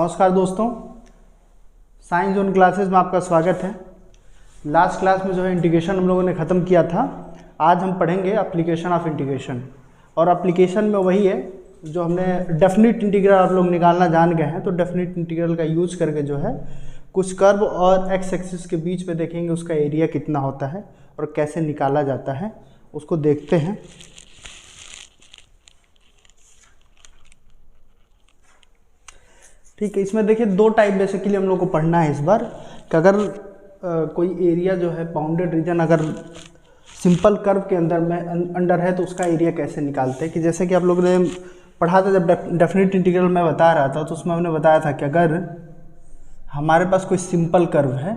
नमस्कार दोस्तों, science zone classes में आपका स्वागत है। लास्ट क्लास में जो है इंटीग्रेशन हम लोगों ने ख़त्म किया था। आज हम पढ़ेंगे एप्लीकेशन ऑफ इंटीग्रेशन। और एप्लीकेशन में वही है जो हमने डेफिनिट इंटीग्रल आप लोग निकालना जान गए हैं। तो डेफिनिट इंटीग्रल का यूज करके जो है कुछ कर्व और एक्स एक्सिस के बीच में देखेंगे उसका एरिया कितना होता है और कैसे निकाला जाता है, उसको देखते हैं। ठीक है, इसमें देखिए दो टाइप बेसिकली हम लोग को पढ़ना है इस बार कि अगर कोई एरिया जो है बाउंडेड रीजन अगर सिंपल कर्व के अंडर है तो उसका एरिया कैसे निकालते हैं। कि जैसे कि आप लोगों ने पढ़ा था, जब डेफिनिट इंटीग्रल मैं बता रहा था तो उसमें हमने बताया था कि अगर हमारे पास कोई सिंपल कर्व है,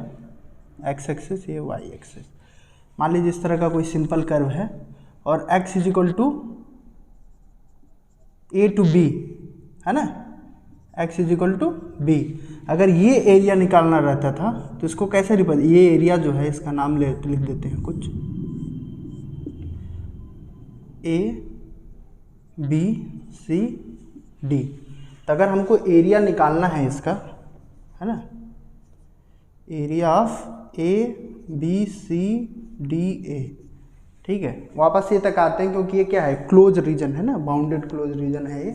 एक्स एक्सिस ये वाई एक्सिस, मान लीजिए इस तरह का कोई सिंपल कर्व है और x is equal to a to b है ना, x is equal to b. अगर ये एरिया निकालना रहता था तो इसको कैसे रिप्रेजेंट, ये एरिया जो है इसका नाम लिख देते हैं कुछ ए बी सी डी। तो अगर हमको एरिया निकालना है इसका, है ना, area of A B C D A, ठीक है, वापस ये तक आते हैं क्योंकि ये क्या है, क्लोज रीजन है ना, बाउंडेड क्लोज रीजन है ये।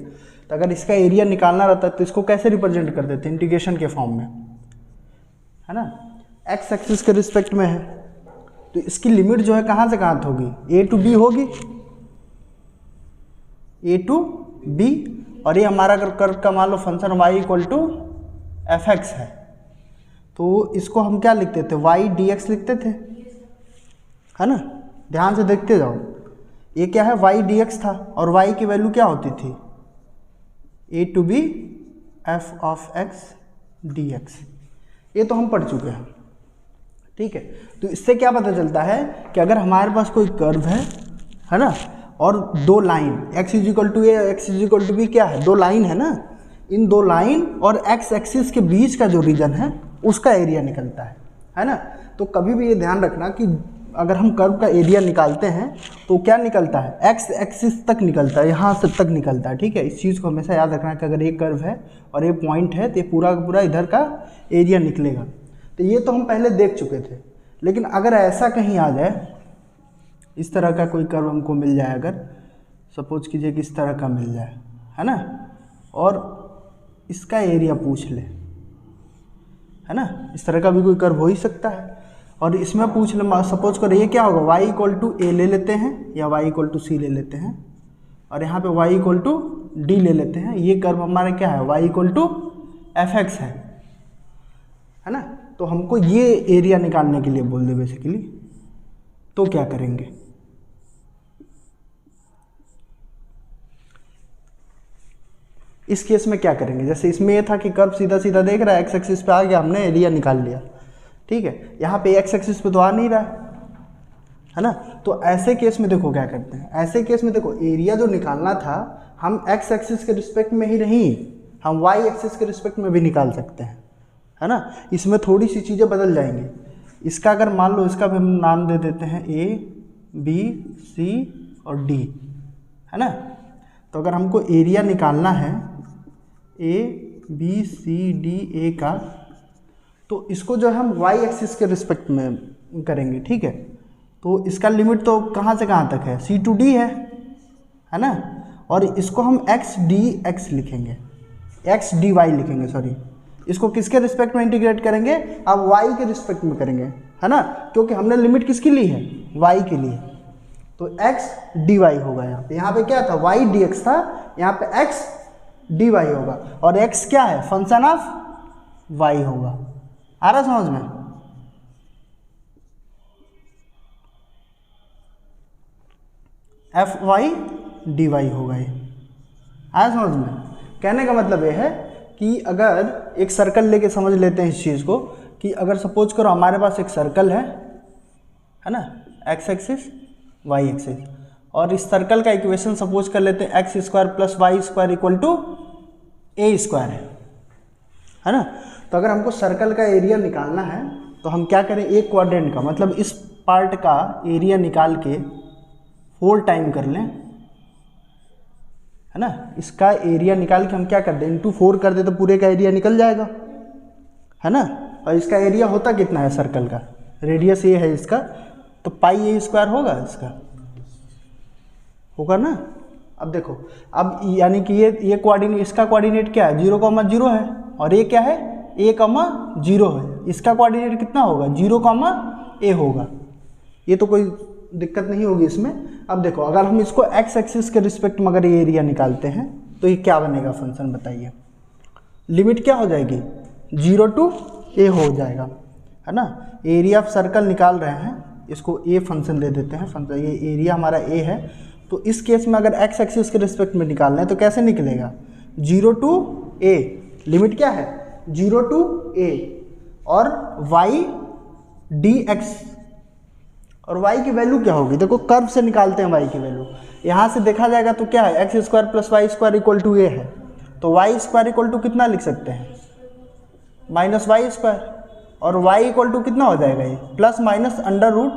तो अगर इसका एरिया निकालना रहता है तो इसको कैसे रिप्रेजेंट कर देते हैं, इंटीग्रेशन के फॉर्म में, है ना, एक्स एक्सिस के रिस्पेक्ट में है तो इसकी लिमिट जो है कहाँ से कहाँ तक होगी, ए टू बी होगी, ए टू बी। और ये हमारा अगर कर्व का मान लो function y equal to f x है तो इसको हम क्या लिखते थे, y डी एक्स लिखते थे, है ना। ध्यान से देखते जाओ, ये क्या है, y डी एक्स था और y की वैल्यू क्या होती थी, a to b f of x d x. ये तो हम पढ़ चुके हैं, ठीक है। तो इससे क्या पता चलता है कि अगर हमारे पास कोई कर्व है ना, और दो line x is equal to a, x is equal to b, क्या है, दो लाइन है ना, इन दो लाइन और x एक्सिस के बीच का जो रीजन है उसका एरिया निकलता है ना। तो कभी भी ये ध्यान रखना कि अगर हम कर्व का एरिया निकालते हैं तो क्या निकलता है, x एक्सिस तक निकलता है, यहाँ से तक निकलता है, ठीक है। इस चीज़ को हमेशा याद रखना कि अगर ये कर्व है और ये पॉइंट है तो ये पूरा का पूरा इधर का एरिया निकलेगा। तो ये तो हम पहले देख चुके थे। लेकिन अगर ऐसा कहीं आ जाए, इस तरह का कोई कर्व हमको मिल जाए, अगर सपोज कीजिए कि इस तरह का मिल जाए, है ना, और इसका एरिया पूछ ले, है ना, इस तरह का भी कोई कर्व हो ही सकता है। और इसमें पूछ ले, सपोज करो ये क्या होगा, y इक्वल टू ए ले लेते हैं या y इक्वल टू सी ले लेते हैं, और यहाँ पे y इक्वल टू डी ले लेते हैं। ये कर्व हमारा क्या है, y equal to f x है ना। तो हमको ये एरिया निकालने के लिए बोल दे बेसिकली, तो क्या करेंगे, इस केस में क्या करेंगे। जैसे इसमें ये था कि कर्व सीधा सीधा देख रहा है, एक्स एक्सिस पे आ गया, हमने एरिया निकाल लिया, ठीक है। यहाँ पे एक्स एक्सिस पे तो आ नहीं रहा है ना। तो ऐसे केस में देखो क्या करते हैं, ऐसे केस में देखो एरिया जो निकालना था हम एक्स एक्सिस के रिस्पेक्ट में ही नहीं, हम वाई एक्सिस के रिस्पेक्ट में भी निकाल सकते हैं, है ना। इसमें थोड़ी सी चीज़ें बदल जाएंगी। इसका अगर मान लो इसका भी हम नाम दे देते हैं ए बी सी और डी, है ना। तो अगर हमको एरिया निकालना है ए बी सी डी ए का, तो इसको जो है हम वाई एक्सिस के रिस्पेक्ट में करेंगे, ठीक है। तो इसका लिमिट तो कहाँ से कहाँ तक है, सी टू डी है ना। और इसको हम एक्स डी एक्स लिखेंगे, एक्स डी वाई लिखेंगे, सॉरी। इसको किसके रिस्पेक्ट में इंटीग्रेट करेंगे, अब वाई के रिस्पेक्ट में करेंगे, है ना, क्योंकि हमने लिमिट किसकी ली है, वाई के लिए। तो एक्स डी वाई होगा, यहाँ पे क्या था, वाई डी एक्स था, यहाँ पे एक्स डी वाई होगा। और एक्स क्या है, फंक्शन ऑफ वाई होगा। आ रहा समझ में, एफ वाई डी वाई होगा ये, आया समझ में। कहने का मतलब ये है कि अगर एक सर्कल लेके समझ लेते हैं इस चीज़ को, कि अगर सपोज करो हमारे पास एक सर्कल है ना, एक्स एक्सिस वाई एक्सिस, और इस सर्कल का इक्वेशन सपोज कर लेते हैं x square plus y square equal to a square है ना। तो अगर हमको सर्कल का एरिया निकालना है तो हम क्या करें, एक क्वाड्रेंट का मतलब इस पार्ट का एरिया निकाल के 4 टाइम कर लें, है ना। इसका एरिया निकाल के हम क्या कर दें, इंटू 4 कर दे तो पूरे का एरिया निकल जाएगा, है ना। और इसका एरिया होता कितना है सर्कल का, रेडियस ये है इसका, तो पाई ए स्क्वायर होगा, इसका होगा ना। अब देखो, अब यानी कि ये कोऑर्डिनेट, इसका कोऑर्डिनेट क्या है 0,0 है, और ये क्या है a,0 है। इसका कोऑर्डिनेट कितना होगा 0,a होगा। ये तो कोई दिक्कत नहीं होगी इसमें। अब देखो, अगर हम इसको x एक्सिस के रिस्पेक्ट में अगर ये एरिया निकालते हैं तो ये क्या बनेगा फंक्शन, बताइए। लिमिट क्या हो जाएगी 0 to a हो जाएगा, है ना। एरिया ऑफ सर्कल निकाल रहे हैं, इसको a फंक्शन दे देते हैं। फंक्शन ये एरिया हमारा a है, तो इस केस में अगर x एक्सिस के रिस्पेक्ट में निकाल रहे हैं तो कैसे निकलेगा 0 to a। लिमिट क्या है 0 to a, और y dx, और y की वैल्यू क्या होगी, देखो कर्व से निकालते हैं y की वैल्यू। यहाँ से देखा जाएगा तो क्या है x square plus y square equal to a है, तो वाई स्क्वायर इक्वल टू कितना लिख सकते हैं माइनस वाई स्क्वायर, और y इक्वल टू कितना हो जाएगा ये प्लस माइनस अंडर रूट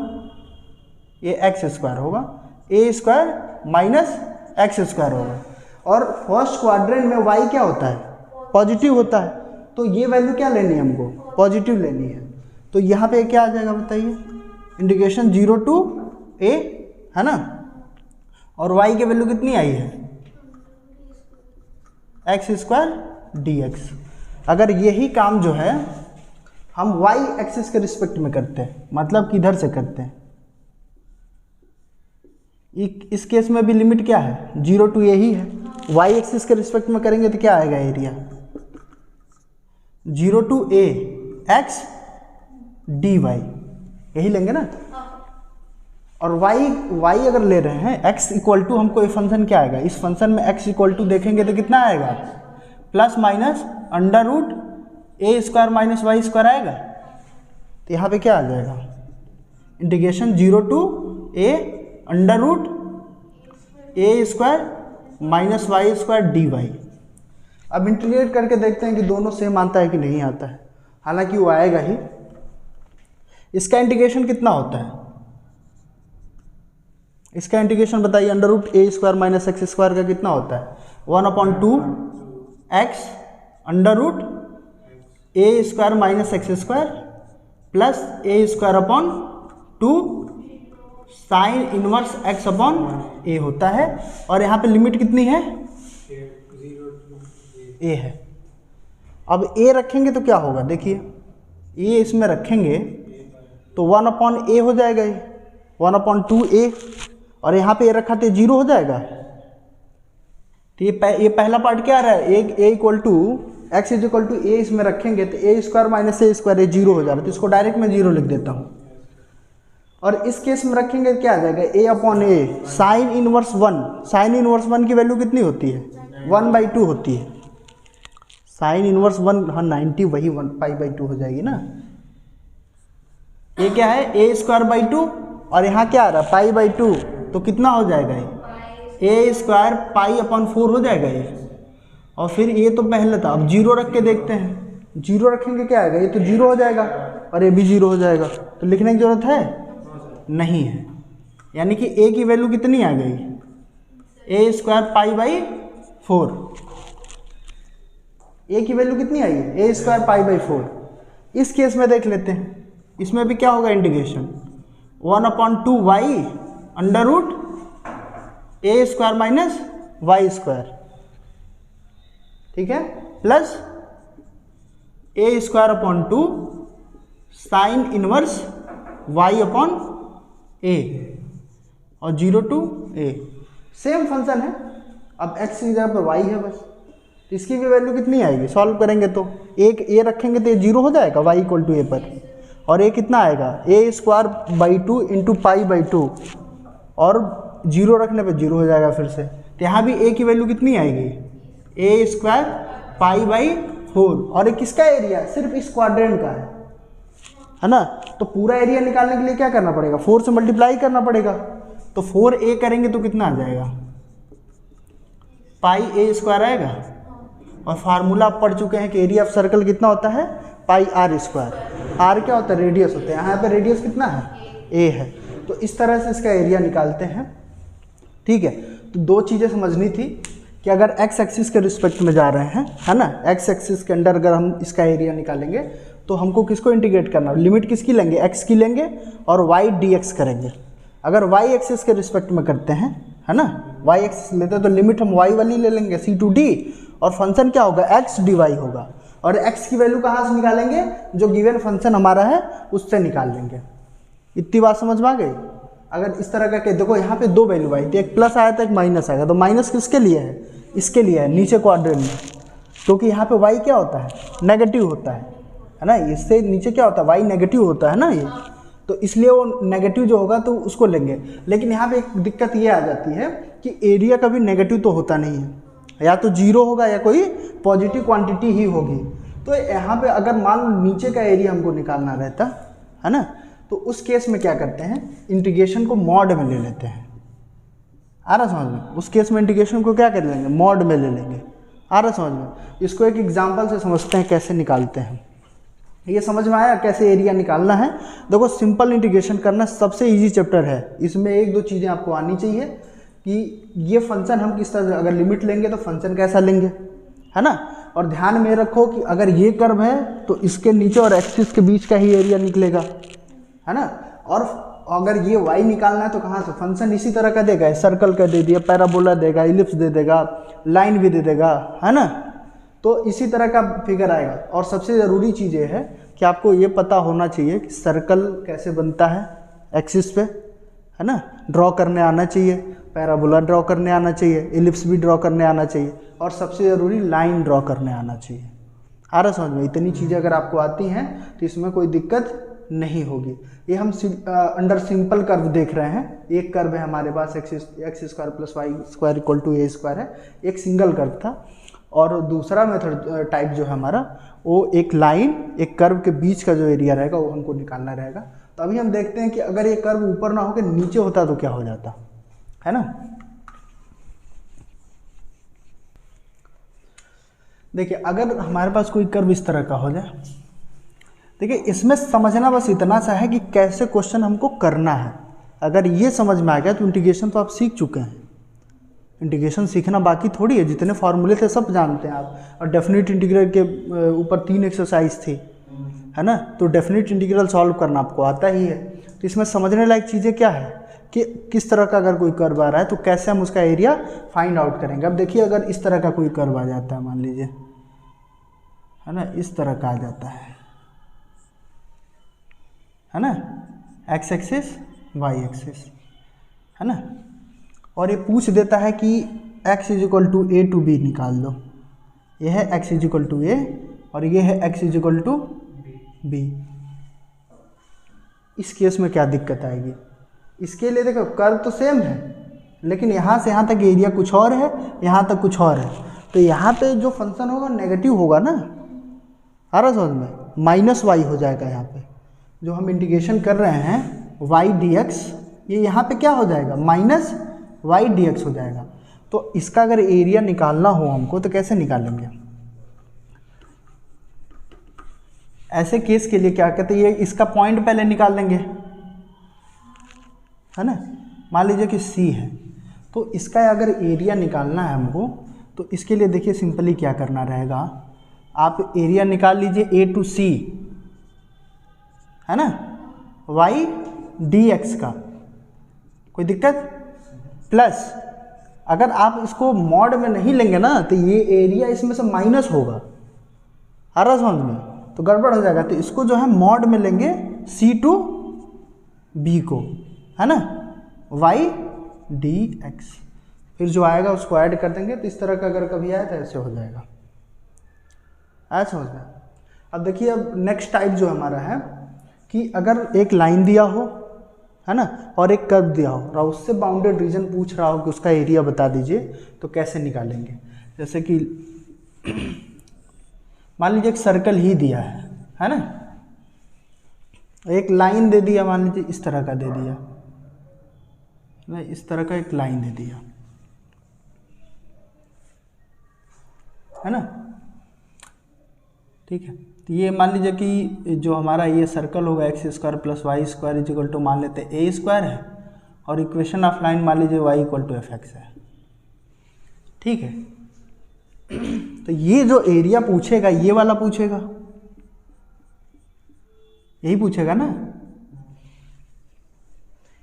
ये x स्क्वायर होगा, a square minus x square होगा। और फर्स्ट क्वाड्रेंट में y क्या होता है पॉजिटिव होता है, तो ये वैल्यू क्या लेनी है हमको पॉजिटिव लेनी है। तो यहाँ पे क्या आ जाएगा बताइए, इंटीग्रेशन 0 to a, है ना। और y की वैल्यू कितनी आई है x स्क्वायर dx। अगर यही काम जो है हम y एक्सिस के रिस्पेक्ट में करते हैं, मतलब किधर से करते हैं, इस केस में भी लिमिट क्या है 0 to a ही है। y एक्सिस के रिस्पेक्ट में करेंगे तो क्या आएगा area 0 to a x dy, यही लेंगे ना। और y अगर ले रहे हैं x इक्वल टू, हमको ये फंक्शन क्या आएगा, इस फंक्शन में x इक्वल टू देखेंगे तो कितना आएगा plus minus under root a square minus y square आएगा। तो यहाँ पे क्या आ जाएगा integration 0 to a under root a square minus y square dy। अब इंटीग्रेट करके देखते हैं कि दोनों सेम आता है कि नहीं आता है, हालांकि वो आएगा ही। इसका इंटीग्रेशन कितना होता है, इसका इंटीग्रेशन बताइए, under root a square minus x square का कितना होता है 1/2 x under root a square minus x square plus a square upon 2 sine inverse x upon a होता है। और यहाँ पे लिमिट कितनी है a है। अब a रखेंगे तो क्या होगा, देखिए a इसमें रखेंगे तो 1/a हो जाएगा, ये 1/2a, और यहाँ पे a रखा तो 0 हो जाएगा। तो ये पहला पार्ट क्या आ रहा है, a equal to x is equal to a इसमें रखेंगे तो a square minus a square, ये 0 हो जा रहा है, तो इसको डायरेक्ट मैं 0 लिख देता हूँ। और इस केस में रखेंगे क्या आ जाएगा a/a sine inverse 1, sine inverse 1 की वैल्यू कितनी होती है 1/2 होती है। साइन इनवर्स 1 हाँ 90, वही 1π/2 हो जाएगी ना। ये क्या है a स्क्वायर बाई 2, और यहाँ क्या आ रहा है π/2, तो कितना हो जाएगा ये a स्क्वायर π/4 हो जाएगा ये। और फिर ये तो पहले था, अब 0 रख के देखते हैं, 0 रखेंगे क्या आएगा, ये तो 0 हो जाएगा और ये भी 0 हो जाएगा, तो लिखने की जरूरत है नहीं है। यानी कि a की वैल्यू कितनी आ गई a स्क्वायर π/4, a की वैल्यू कितनी आई है a स्क्वायर π/4। इस केस में देख लेते हैं, इसमें भी क्या होगा integration 1/2 y under root a square minus y square, ठीक है, plus a square upon 2 sine inverse y upon a, और 0 to a सेम फंक्शन है। अब x की जगह पर y है बस, तो इसकी भी वैल्यू कितनी आएगी, सॉल्व करेंगे तो एक a रखेंगे तो ये 0 हो जाएगा y इक्वल टू a पर, और a कितना आएगा a स्क्वायर बाई 2 इंटू π/2, और 0 रखने पे 0 हो जाएगा फिर से। तो यहाँ भी a की वैल्यू कितनी आएगी a स्क्वायर π/4, और ये किसका एरिया सिर्फ इस क्वाड्रेंट का है ना। तो पूरा एरिया निकालने के लिए क्या करना पड़ेगा 4 से मल्टीप्लाई करना पड़ेगा, तो 4a करेंगे तो कितना आ जाएगा πa स्क्वायर आएगा। और फार्मूला आप पढ़ चुके हैं कि एरिया ऑफ सर्कल कितना होता है πr स्क्वायर, r क्या होता है रेडियस होता है, यहाँ पे रेडियस कितना है a है। तो इस तरह से इसका एरिया निकालते हैं, ठीक है। तो दो चीज़ें समझनी थी कि अगर एक्स एक्सिस के रिस्पेक्ट में जा रहे हैं, है ना, एक्स एक्सिस के अंडर अगर हम इसका एरिया निकालेंगे तो हमको किसको इंटीग्रेट करना है, लिमिट किसकी लेंगे, एक्स की लेंगे और वाई डी एक्स करेंगे। अगर वाई एक्सिस के रिस्पेक्ट में करते हैं, है ना, वाई एक्सिस लेते हैं तो लिमिट हम वाई वाली ले लेंगे सी टू डी, और फंक्शन क्या होगा, एक्स डी वाई होगा। और एक्स की वैल्यू कहाँ से निकालेंगे, जो गिवन फंक्शन हमारा है उससे निकाल लेंगे। इतनी बात समझ में आ गई। अगर इस तरह का देखो यहाँ पे दो वैल्यू आई थी, एक प्लस आया था एक माइनस आएगा, तो माइनस किसके लिए है, इसके लिए है नीचे क्वाड्रेंट में, क्योंकि यहाँ पे y क्या होता है, नेगेटिव होता है ना, इससे नीचे क्या होता है, y नेगेटिव होता है ना ये, तो इसलिए वो नेगेटिव जो होगा तो उसको लेंगे। लेकिन यहाँ पे एक दिक्कत ये आ जाती है कि एरिया कभी नेगेटिव तो होता नहीं है, या तो जीरो होगा या कोई पॉजिटिव क्वांटिटी ही होगी। तो यहाँ पे अगर मान लो नीचे का एरिया हमको निकालना रहता है ना, तो उस केस में क्या करते हैं, इंटीग्रेशन को मॉड में ले लेते हैं। आ रहा समझ में, उस केस में इंटीग्रेशन को क्या कर लेंगे, मॉड में ले लेंगे। आ रहा समझ में। इसको एक एग्जांपल से समझते हैं कैसे निकालते हैं। ये समझ में आया कैसे एरिया निकालना है। देखो सिंपल इंटीग्रेशन करना सबसे इजी चैप्टर है, इसमें एक दो चीज़ें आपको आनी चाहिए कि ये फंक्शन हम किस तरह, अगर लिमिट लेंगे तो फंक्शन कैसा लेंगे, है ना। और ध्यान में रखो कि अगर ये कर्व है तो इसके नीचे और एक्सिस के बीच का ही एरिया निकलेगा, है ना। और अगर ये y निकालना है तो कहाँ से, फंक्शन इसी तरह का देगा, सर्कल का दे दिया, पैराबोला देगा, इलिप्स दे देगा, लाइन भी दे देगा, है ना। तो इसी तरह का फिगर आएगा। और सबसे ज़रूरी चीज़ ये है कि आपको ये पता होना चाहिए कि सर्कल कैसे बनता है एक्सिस पे, है ना, ड्रॉ करने आना चाहिए, पैराबोला ड्रॉ करने आना चाहिए, इलिप्स भी ड्रॉ करने आना चाहिए, और सबसे ज़रूरी लाइन ड्रॉ करने आना चाहिए। आ रहा समझ में। इतनी चीज़ें अगर आपको आती हैं तो इसमें कोई दिक्कत नहीं होगी। ये हम अंडर सिंपल कर्व देख रहे हैं। एक कर्व है हमारे पास x square plus y square equal to a square है, एक सिंगल कर्व था। और दूसरा मेथड टाइप जो है हमारा, वो एक लाइन एक कर्व के बीच का जो एरिया रहेगा वो हमको निकालना रहेगा। तो अभी हम देखते हैं कि अगर ये कर्व ऊपर ना होकर नीचे होता तो क्या हो जाता, है ना। देखिए अगर हमारे पास कोई कर्व इस तरह का हो जाए, देखिए इसमें समझना बस इतना सा है कि कैसे क्वेश्चन हमको करना है। अगर ये समझ में आ गया तो इंटीग्रेशन तो आप सीख चुके हैं। इंटीग्रेशन सीखना बाकी थोड़ी है, जितने फॉर्मूले थे सब जानते हैं आप। और डेफिनेट इंटीग्रल के ऊपर 3 एक्सरसाइज थी, है ना, तो डेफिनेट इंटीग्रल सॉल्व करना आपको आता ही है। तो इसमें समझने लायक चीज़ें क्या है कि किस तरह का अगर कोई कर्व आ रहा है तो कैसे हम उसका एरिया फाइंड आउट करेंगे। अब देखिए अगर इस तरह का कोई कर्व आ जाता है, मान लीजिए, है ना, इस तरह का आ जाता है ना, एक्स एक्सिस वाई एक्सिस, है ना, और ये पूछ देता है कि x is equal to a to b निकाल दो। ये है x is equal to a और ये है x is equal to b. इस केस में क्या दिक्कत आएगी, इसके लिए देखो कर्व तो सेम है, लेकिन यहाँ से यहाँ तक एरिया कुछ और है, यहाँ तक कुछ और है। तो यहाँ पे जो फंक्शन होगा नेगेटिव होगा ना, आ रहा समझ में, माइनस वाई हो जाएगा। यहाँ पे जो हम इंटीग्रेशन कर रहे हैं y dx, ये यहाँ पे क्या हो जाएगा, माइनस y dx हो जाएगा। तो इसका अगर एरिया निकालना हो हमको तो कैसे निकालेंगे, ऐसे केस के लिए क्या कहते हैं, ये इसका पॉइंट पहले निकाल लेंगे, है ना। मान लीजिए कि C है, तो इसका अगर एरिया निकालना है हमको तो इसके लिए देखिए सिंपली क्या करना रहेगा, आप एरिया निकाल लीजिए A टू C, है ना, y dx का, कोई दिक्कत, प्लस अगर आप इसको मॉड में नहीं लेंगे ना तो ये एरिया इसमें से माइनस होगा, आ रहा समझ में, तो गड़बड़ हो जाएगा। तो इसको जो है मॉड में लेंगे C टू B को, है ना, y dx, फिर जो आएगा उसको ऐड कर देंगे। तो इस तरह का अगर कभी आया तो ऐसे हो जाएगा, आया समझ में। अब देखिए अब नेक्स्ट टाइप जो हमारा है कि अगर एक लाइन दिया हो, है ना, और एक कर्व दिया हो और उससे बाउंडेड रीजन पूछ रहा हो कि उसका एरिया बता दीजिए, तो कैसे निकालेंगे। जैसे कि मान लीजिए एक सर्कल ही दिया है ना, एक लाइन दे दिया, मान लीजिए इस तरह का दे दिया ना, इस तरह का एक लाइन दे दिया, है ना, ठीक है। तो ये मान लीजिए कि जो हमारा ये सर्कल होगा x square plus y square is equal to मान लेते हैं ए स्क्वायर है, और इक्वेशन ऑफ लाइन मान लीजिए y equal to f x है। ठीक है। तो ये जो एरिया पूछेगा ये वाला पूछेगा, यही पूछेगा ना।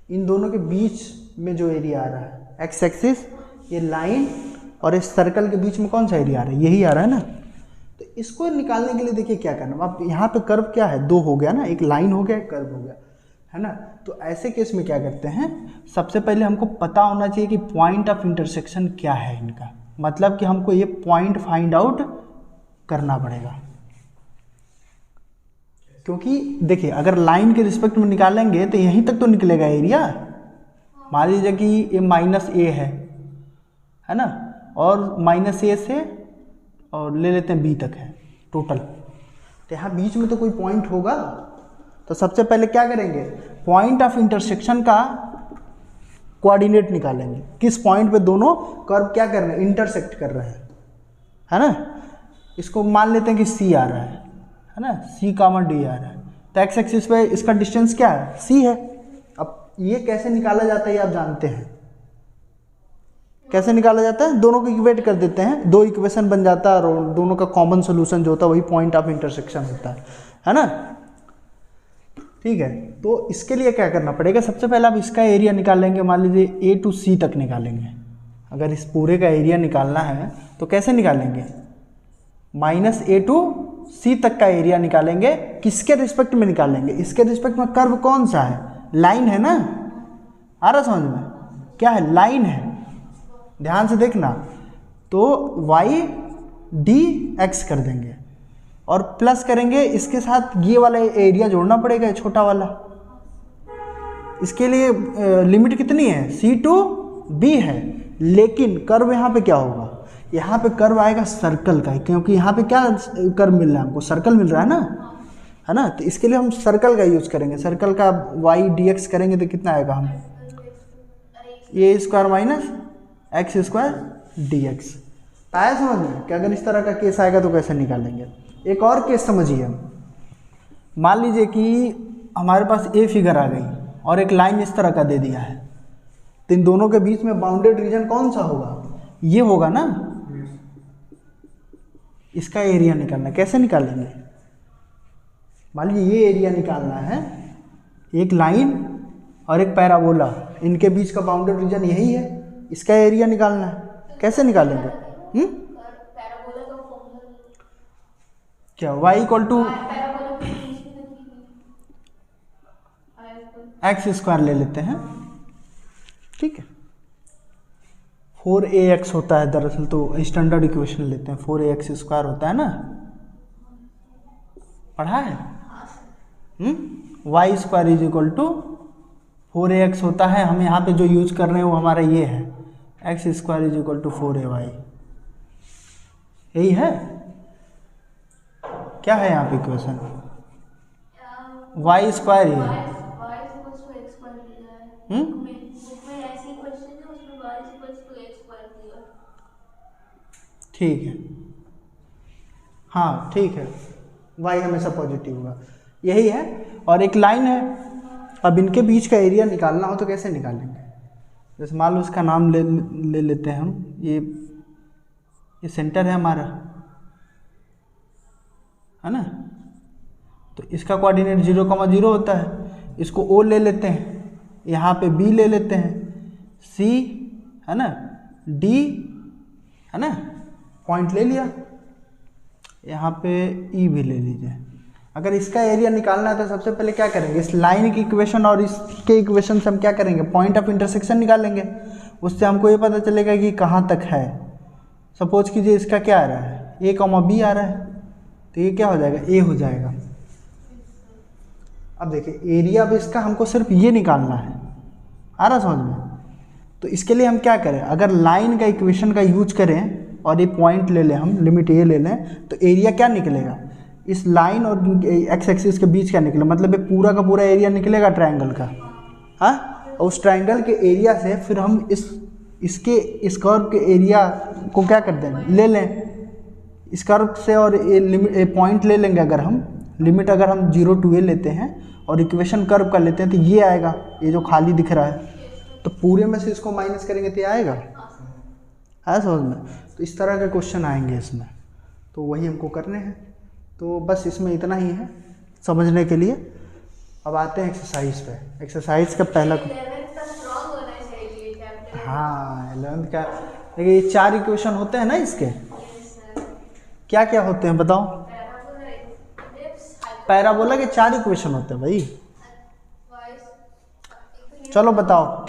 इन दोनों के बीच में जो एरिया आ रहा है एक्स एक्सिस, ये लाइन और इस सर्कल के बीच में कौन सा एरिया आ रहा है, यही आ रहा है ना। तो इसको निकालने के लिए देखिए क्या करना, अब यहाँ पे कर्व क्या है, दो हो गया ना, एक लाइन हो गया एक कर्व हो गया, है ना। तो ऐसे केस में क्या करते हैं, सबसे पहले हमको पता होना चाहिए कि पॉइंट ऑफ इंटरसेक्शन क्या है इनका, मतलब कि हमको ये पॉइंट फाइंड आउट करना पड़ेगा। क्योंकि देखिए अगर लाइन के रिस्पेक्ट में निकालेंगे तो यहीं तक तो निकलेगा एरिया। मान लीजिए कि ये माइनस ए है ना, और माइनस ए से और ले लेते हैं बी तक है टोटल, तो यहाँ बीच में तो कोई पॉइंट होगा। तो सबसे पहले क्या करेंगे, पॉइंट ऑफ इंटरसेक्शन का कोऑर्डिनेट निकालेंगे, किस पॉइंट पे दोनों कर्व क्या कर रहे हैं, इंटरसेक्ट कर रहे हैं, है ना। इसको मान लेते हैं कि सी आ रहा है ना, सी कामा डी आ रहा है, तो एक्स एक्सिस पे इसका डिस्टेंस क्या है, सी है। अब ये कैसे निकाला जाता है ये आप जानते हैं, कैसे निकाला जाता है, दोनों को इक्वेट कर देते हैं, दो इक्वेशन बन जाता है और दोनों का कॉमन सोल्यूशन जो होता है वही पॉइंट ऑफ इंटरसेक्शन होता है ना। ठीक है, तो इसके लिए क्या करना पड़ेगा, सबसे पहले आप इसका एरिया निकालेंगे, मान लीजिए ए टू सी तक निकालेंगे। अगर इस पूरे का एरिया निकालना है तो कैसे निकालेंगे, माइनस ए टू सी तक का एरिया निकालेंगे। किसके रिस्पेक्ट में निकालेंगे, इसके रिस्पेक्ट में कर्व कौन सा है, लाइन है ना, आ रहा समझ में, क्या है, लाइन है, ध्यान से देखना। तो y डी एक्स कर देंगे और प्लस करेंगे, इसके साथ ये वाला एरिया जोड़ना पड़ेगा, छोटा वाला। इसके लिए लिमिट कितनी है, सी टू बी है, लेकिन कर्व यहाँ पे क्या होगा, यहाँ पे कर्व आएगा सर्कल का, क्योंकि यहाँ पे क्या कर्व मिल रहा है हमको, सर्कल मिल रहा है ना। तो इसके लिए हम सर्कल का यूज करेंगे, सर्कल का y डी एक्स करेंगे तो कितना आएगा, हम a square minus x square d x. आया समझ में कि अगर इस तरह का केस आएगा तो कैसे निकालेंगे। एक और केस समझिए, मान लीजिए कि हमारे पास ए फिगर आ गई और एक लाइन इस तरह का दे दिया है, तो इन दोनों के बीच में बाउंडेड रीजन कौन सा होगा, ये होगा ना। इसका एरिया निकालना, कैसे निकालेंगे, मान लीजिए ये एरिया निकालना है, एक लाइन और एक पैराबोला, इनके बीच का बाउंडेड रीजन यही है, इसका एरिया निकालना है, कैसे निकालेंगे, क्या y equal to x square ले लेते हैं, ठीक है। 4ax होता है दरअसल, तो स्टैंडर्ड इक्वेशन लेते हैं, 4ax स्क्वायर होता है ना, पढ़ा है, y square is equal to 4ax होता है। हम यहाँ पे जो यूज कर रहे हैं वो हमारा ये है, x square is equal to 4ay, यही है। क्या है यहाँ पे इक्वेशन, y स्क्वायर ही है, ठीक है, हाँ ठीक है, y हमेशा पॉजिटिव होगा, यही है। और एक लाइन है, अब इनके बीच का एरिया निकालना हो तो कैसे निकालेंगे, जैसे मान लो इसका नाम ले लेते हैं हम, ये सेंटर है हमारा, है ना। तो इसका कोऑर्डिनेट 0,0 होता है, इसको O ले लेते हैं, यहाँ पे B ले लेते हैं, C है ना, D है ना, पॉइंट ले लिया, यहाँ पे E भी ले लीजिए। अगर इसका एरिया निकालना है तो सबसे पहले क्या करेंगे, इस लाइन की इक्वेशन और इसके इक्वेशन से हम क्या करेंगे, पॉइंट ऑफ इंटरसेक्शन निकालेंगे, उससे हमको ये पता चलेगा कि कहाँ तक है। सपोज कीजिए इसका क्या आ रहा है, A, B आ रहा है, तो ये क्या हो जाएगा, A हो जाएगा। अब देखिए एरिया अब इसका हमको सिर्फ ये निकालना है, आ रहा समझ में। तो इसके लिए हम क्या करें, अगर लाइन का इक्वेशन का यूज करें और ये पॉइंट ले लें, हम लिमिट ये ले लें, तो एरिया क्या निकलेगा, इस लाइन और एक्स एक्सिस के बीच क्या निकलेगा, मतलब ये पूरा का पूरा एरिया निकलेगा ट्रायंगल का, हाँ। और उस ट्रायंगल के एरिया से फिर हम इस कर्व के एरिया को क्या कर दें, ले लें इस कर्व से, और ये पॉइंट ले लेंगे। अगर हम लिमिट अगर हम 0 to a लेते हैं और इक्वेशन कर्व का लेते हैं तो ये आएगा, ये जो खाली दिख रहा है, तो पूरे में से इसको माइनस करेंगे तो ये आएगा, आया समझ में। तो इस तरह के क्वेश्चन आएंगे इसमें, तो वही हमको करने हैं। तो बस इसमें इतना ही है समझने के लिए। अब आते हैं एक्सरसाइज पे। एक्सरसाइज का पहला, हाँ 11th का, देखिए ये 4 इक्वेशन होते हैं ना इसके, क्या क्या होते हैं बताओ। पैराबोला के 4 इक्वेशन होते हैं भाई। चलो बताओ,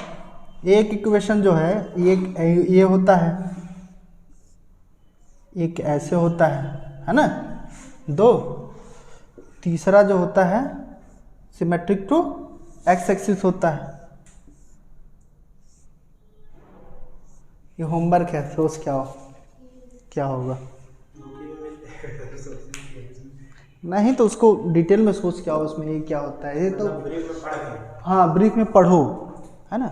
एक इक्वेशन जो है ये होता है, एक ऐसे होता है ना, 2। तीसरा जो होता है सिमेट्रिक टू एक्स एक्सिस होता है। ये होमवर्क है, सोच क्या होगा। नहीं तो उसको डिटेल में सोच क्या हो, उसमें ये क्या होता है, ये तो हाँ ब्रीफ में पढ़ो, है ना।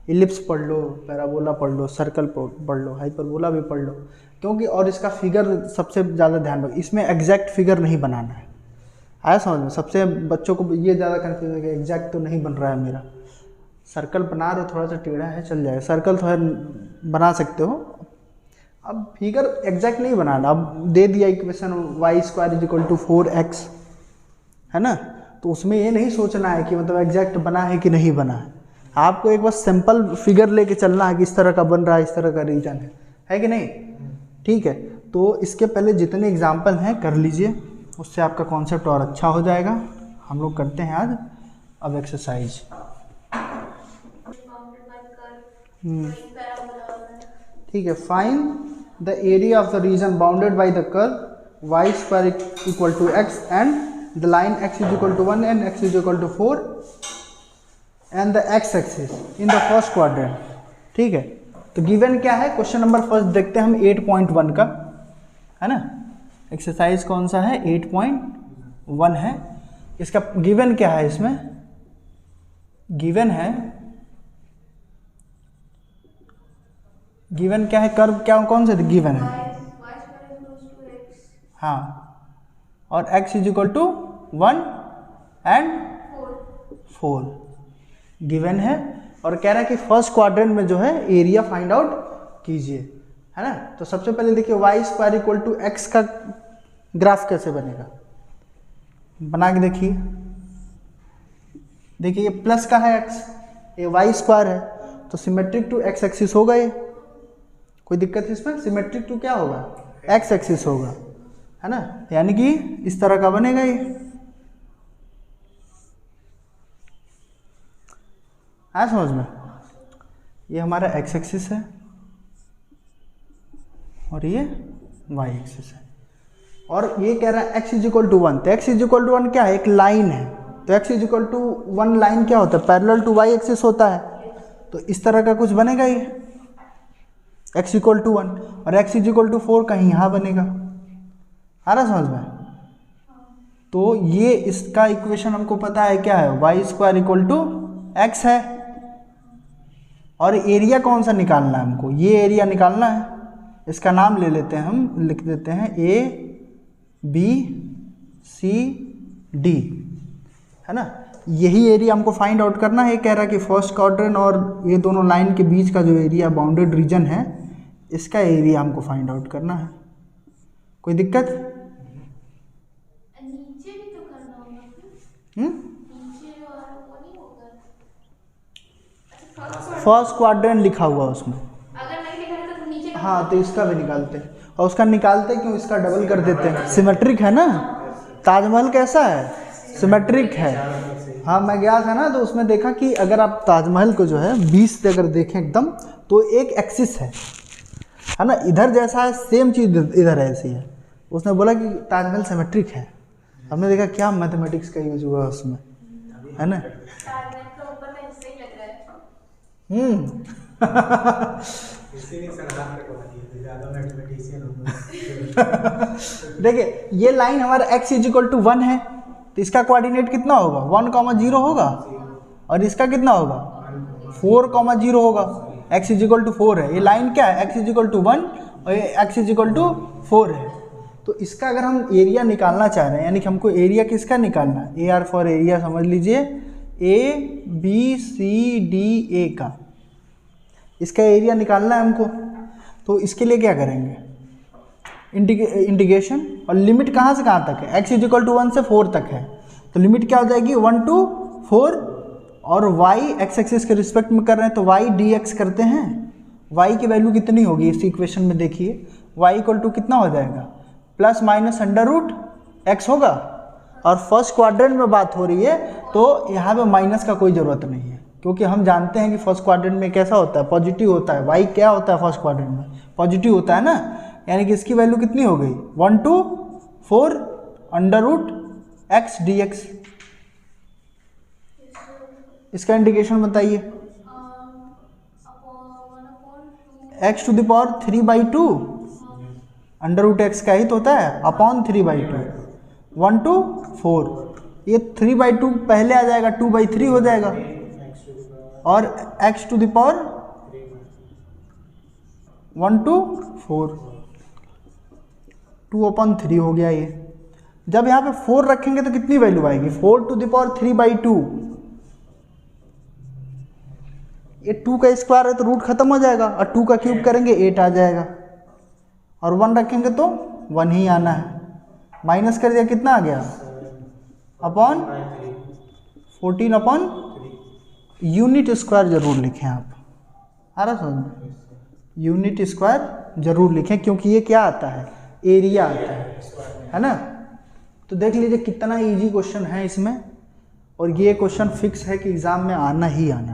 इलिप्स पढ़ लो, पैराबोला पढ़ लो, सर्कल पढ़ लो, हाइपरबोला भी पढ़ लो, क्योंकि और इसका फिगर सबसे ज़्यादा ध्यान रखो, इसमें एग्जैक्ट फिगर नहीं बनाना है। आया समझ में। सबसे बच्चों को ये ज़्यादा कन्फ्यूजन है कि एग्जैक्ट तो नहीं बन रहा है मेरा, सर्कल बना रहे हो थोड़ा सा टेढ़ा है चल जाएगा, सर्कल थोड़ा बना सकते हो, अब फिगर एग्जैक्ट नहीं बनाना। अब दे दिया इक्वेशन y² = 4x, है ना, तो उसमें ये नहीं सोचना है कि मतलब एग्जैक्ट बना है कि नहीं बना है, आपको एक बस सिंपल फिगर लेके चलना है कि इस तरह का बन रहा है, इस तरह का रीजन है कि नहीं। ठीक है, तो इसके पहले जितने एग्जाम्पल हैं कर लीजिए, उससे आपका कॉन्सेप्ट और अच्छा हो जाएगा। हम लोग करते हैं आज अब एक्सरसाइज। ठीक है, find the area of the reason bounded by the curve y² = x and the line x = 1 and x = 4 and the x axis in the first quadrant. ठीक है, तो गिवन क्या है, क्वेश्चन नंबर फर्स्ट देखते हैं हम 8.1 का, है ना। एक्सरसाइज कौन सा है, 8.1 है। इसका गिवन क्या है, इसमें गिवन क्या है, कर्व क्या कौन से गिवन है, हाँ, और x = 1 एंड 4 गिवन है, और कह रहा है कि फर्स्ट क्वाड्रेंट में जो है एरिया फाइंड आउट कीजिए, है ना। तो सबसे पहले देखिए y² = x का ग्राफ कैसे बनेगा, बना के देखिए। देखिए ये प्लस का है x, ये y² है, तो सिमेट्रिक टू x एक्सिस होगा, ये कोई दिक्कत है इसमें, सिमेट्रिक टू क्या होगा, x एक्सिस होगा, है ना, यानी कि इस तरह का बनेगा ये। आया समझ में। ये हमारा x एक्सिस है और ये y एक्सिस है, और ये कह रहा है x = 1, तो x = 1 क्या है, एक लाइन है, तो x = 1 लाइन क्या होता है, पैरेलल टू y एक्सिस होता है, तो इस तरह का कुछ बनेगा ये x = 1, और x = 4 कहीं यहाँ बनेगा। आ रहा समझ में। तो ये इसका इक्वेशन हमको पता है क्या है, y² = x है, और एरिया कौन सा निकालना है हमको, ये एरिया निकालना है। इसका नाम ले लेते हैं हम, लिख देते हैं ABCD, है ना। यही एरिया हमको फाइंड आउट करना है। कह रहा है कि फर्स्ट क्वाड्रेंट और ये दोनों लाइन के बीच का जो एरिया बाउंडेड रीजन है, इसका एरिया हमको फाइंड आउट करना है। कोई दिक्कत, नीचे भी तो करना होगा, नीचे और वो नहीं होगा, फर्स्ट क्वाड्रेंट लिखा हुआ उसमें, अगर नहीं लिखा रहता तो नीचे, हाँ तो इसका भी निकालते हैं, और उसका निकालते क्यों, इसका डबल कर देते हैं, सिमेट्रिक है ना। ताजमहल कैसा है, सिमेट्रिक है। हाँ मैं गया था ना, तो उसमें देखा कि अगर आप ताजमहल को जो है 20 से अगर देखें एकदम, तो एक एक्सिस है ना, इधर जैसा है सेम चीज़ इधर ऐसी है। उसने बोला कि ताजमहल सिमेट्रिक है, हमने देखा क्या मैथमेटिक्स का यूज हुआ उसमें, है ना। देखिए ये लाइन हमारा x = 1 है, तो इसका कोऑर्डिनेट कितना होगा, 1,0 होगा, और इसका कितना होगा 4,0 होगा। x = 4 है, ये लाइन क्या है, x = 1 और ये x = 4 है। तो इसका अगर हम एरिया निकालना चाह रहे हैं, यानी कि हमको एरिया किसका निकालना है, AR फॉर एरिया समझ लीजिए, ABCDA का इसका एरिया निकालना है हमको। तो इसके लिए क्या करेंगे, इंटीग्रेशन, और लिमिट कहाँ से कहाँ तक है, x इज इक्वल टू 1 से 4 तक है, तो लिमिट क्या हो जाएगी 1 to 4, और y x एक्सिस के रिस्पेक्ट में कर रहे हैं तो y dx करते हैं, y की वैल्यू कितनी होगी इस इक्वेशन में देखिए, y इक्वल टू कितना हो जाएगा plus minus under root x होगा, और फर्स्ट क्वाड्रेंट में बात हो रही है तो यहाँ पे माइनस का कोई ज़रूरत नहीं है, क्योंकि हम जानते हैं कि फर्स्ट क्वाड्रेंट में कैसा होता है, पॉजिटिव होता है, y क्या होता है फर्स्ट क्वाड्रेंट में, पॉजिटिव होता है ना, यानी कि इसकी वैल्यू कितनी हो गई 1 to 4 अंडर रूट x dx। इसका इंटीग्रेशन बताइए, x to the power 3/2 under root x का ही तो होता है अपॉन 3/2, 1 to 4, ये 3/2 पहले आ जाएगा 2/3 हो जाएगा, और x to the power 1 to 4, 2/3 हो गया ये। जब यहाँ पे 4 रखेंगे तो कितनी वैल्यू आएगी 4 टू द पावर 3/2, ये 2 का स्क्वायर है तो रूट खत्म हो जाएगा, और 2 का क्यूब करेंगे 8 आ जाएगा, और 1 रखेंगे तो 1 ही आना है, माइनस कर दिया कितना आ गया अपॉन 14/, यूनिट स्क्वायर जरूर लिखें आप, आ रहा समझ में, यूनिट स्क्वायर जरूर लिखें क्योंकि ये क्या आता है एरिया आता है ना। तो देख लीजिए कितना इजी क्वेश्चन है इसमें, और ये क्वेश्चन फिक्स है कि एग्ज़ाम में आना ही आना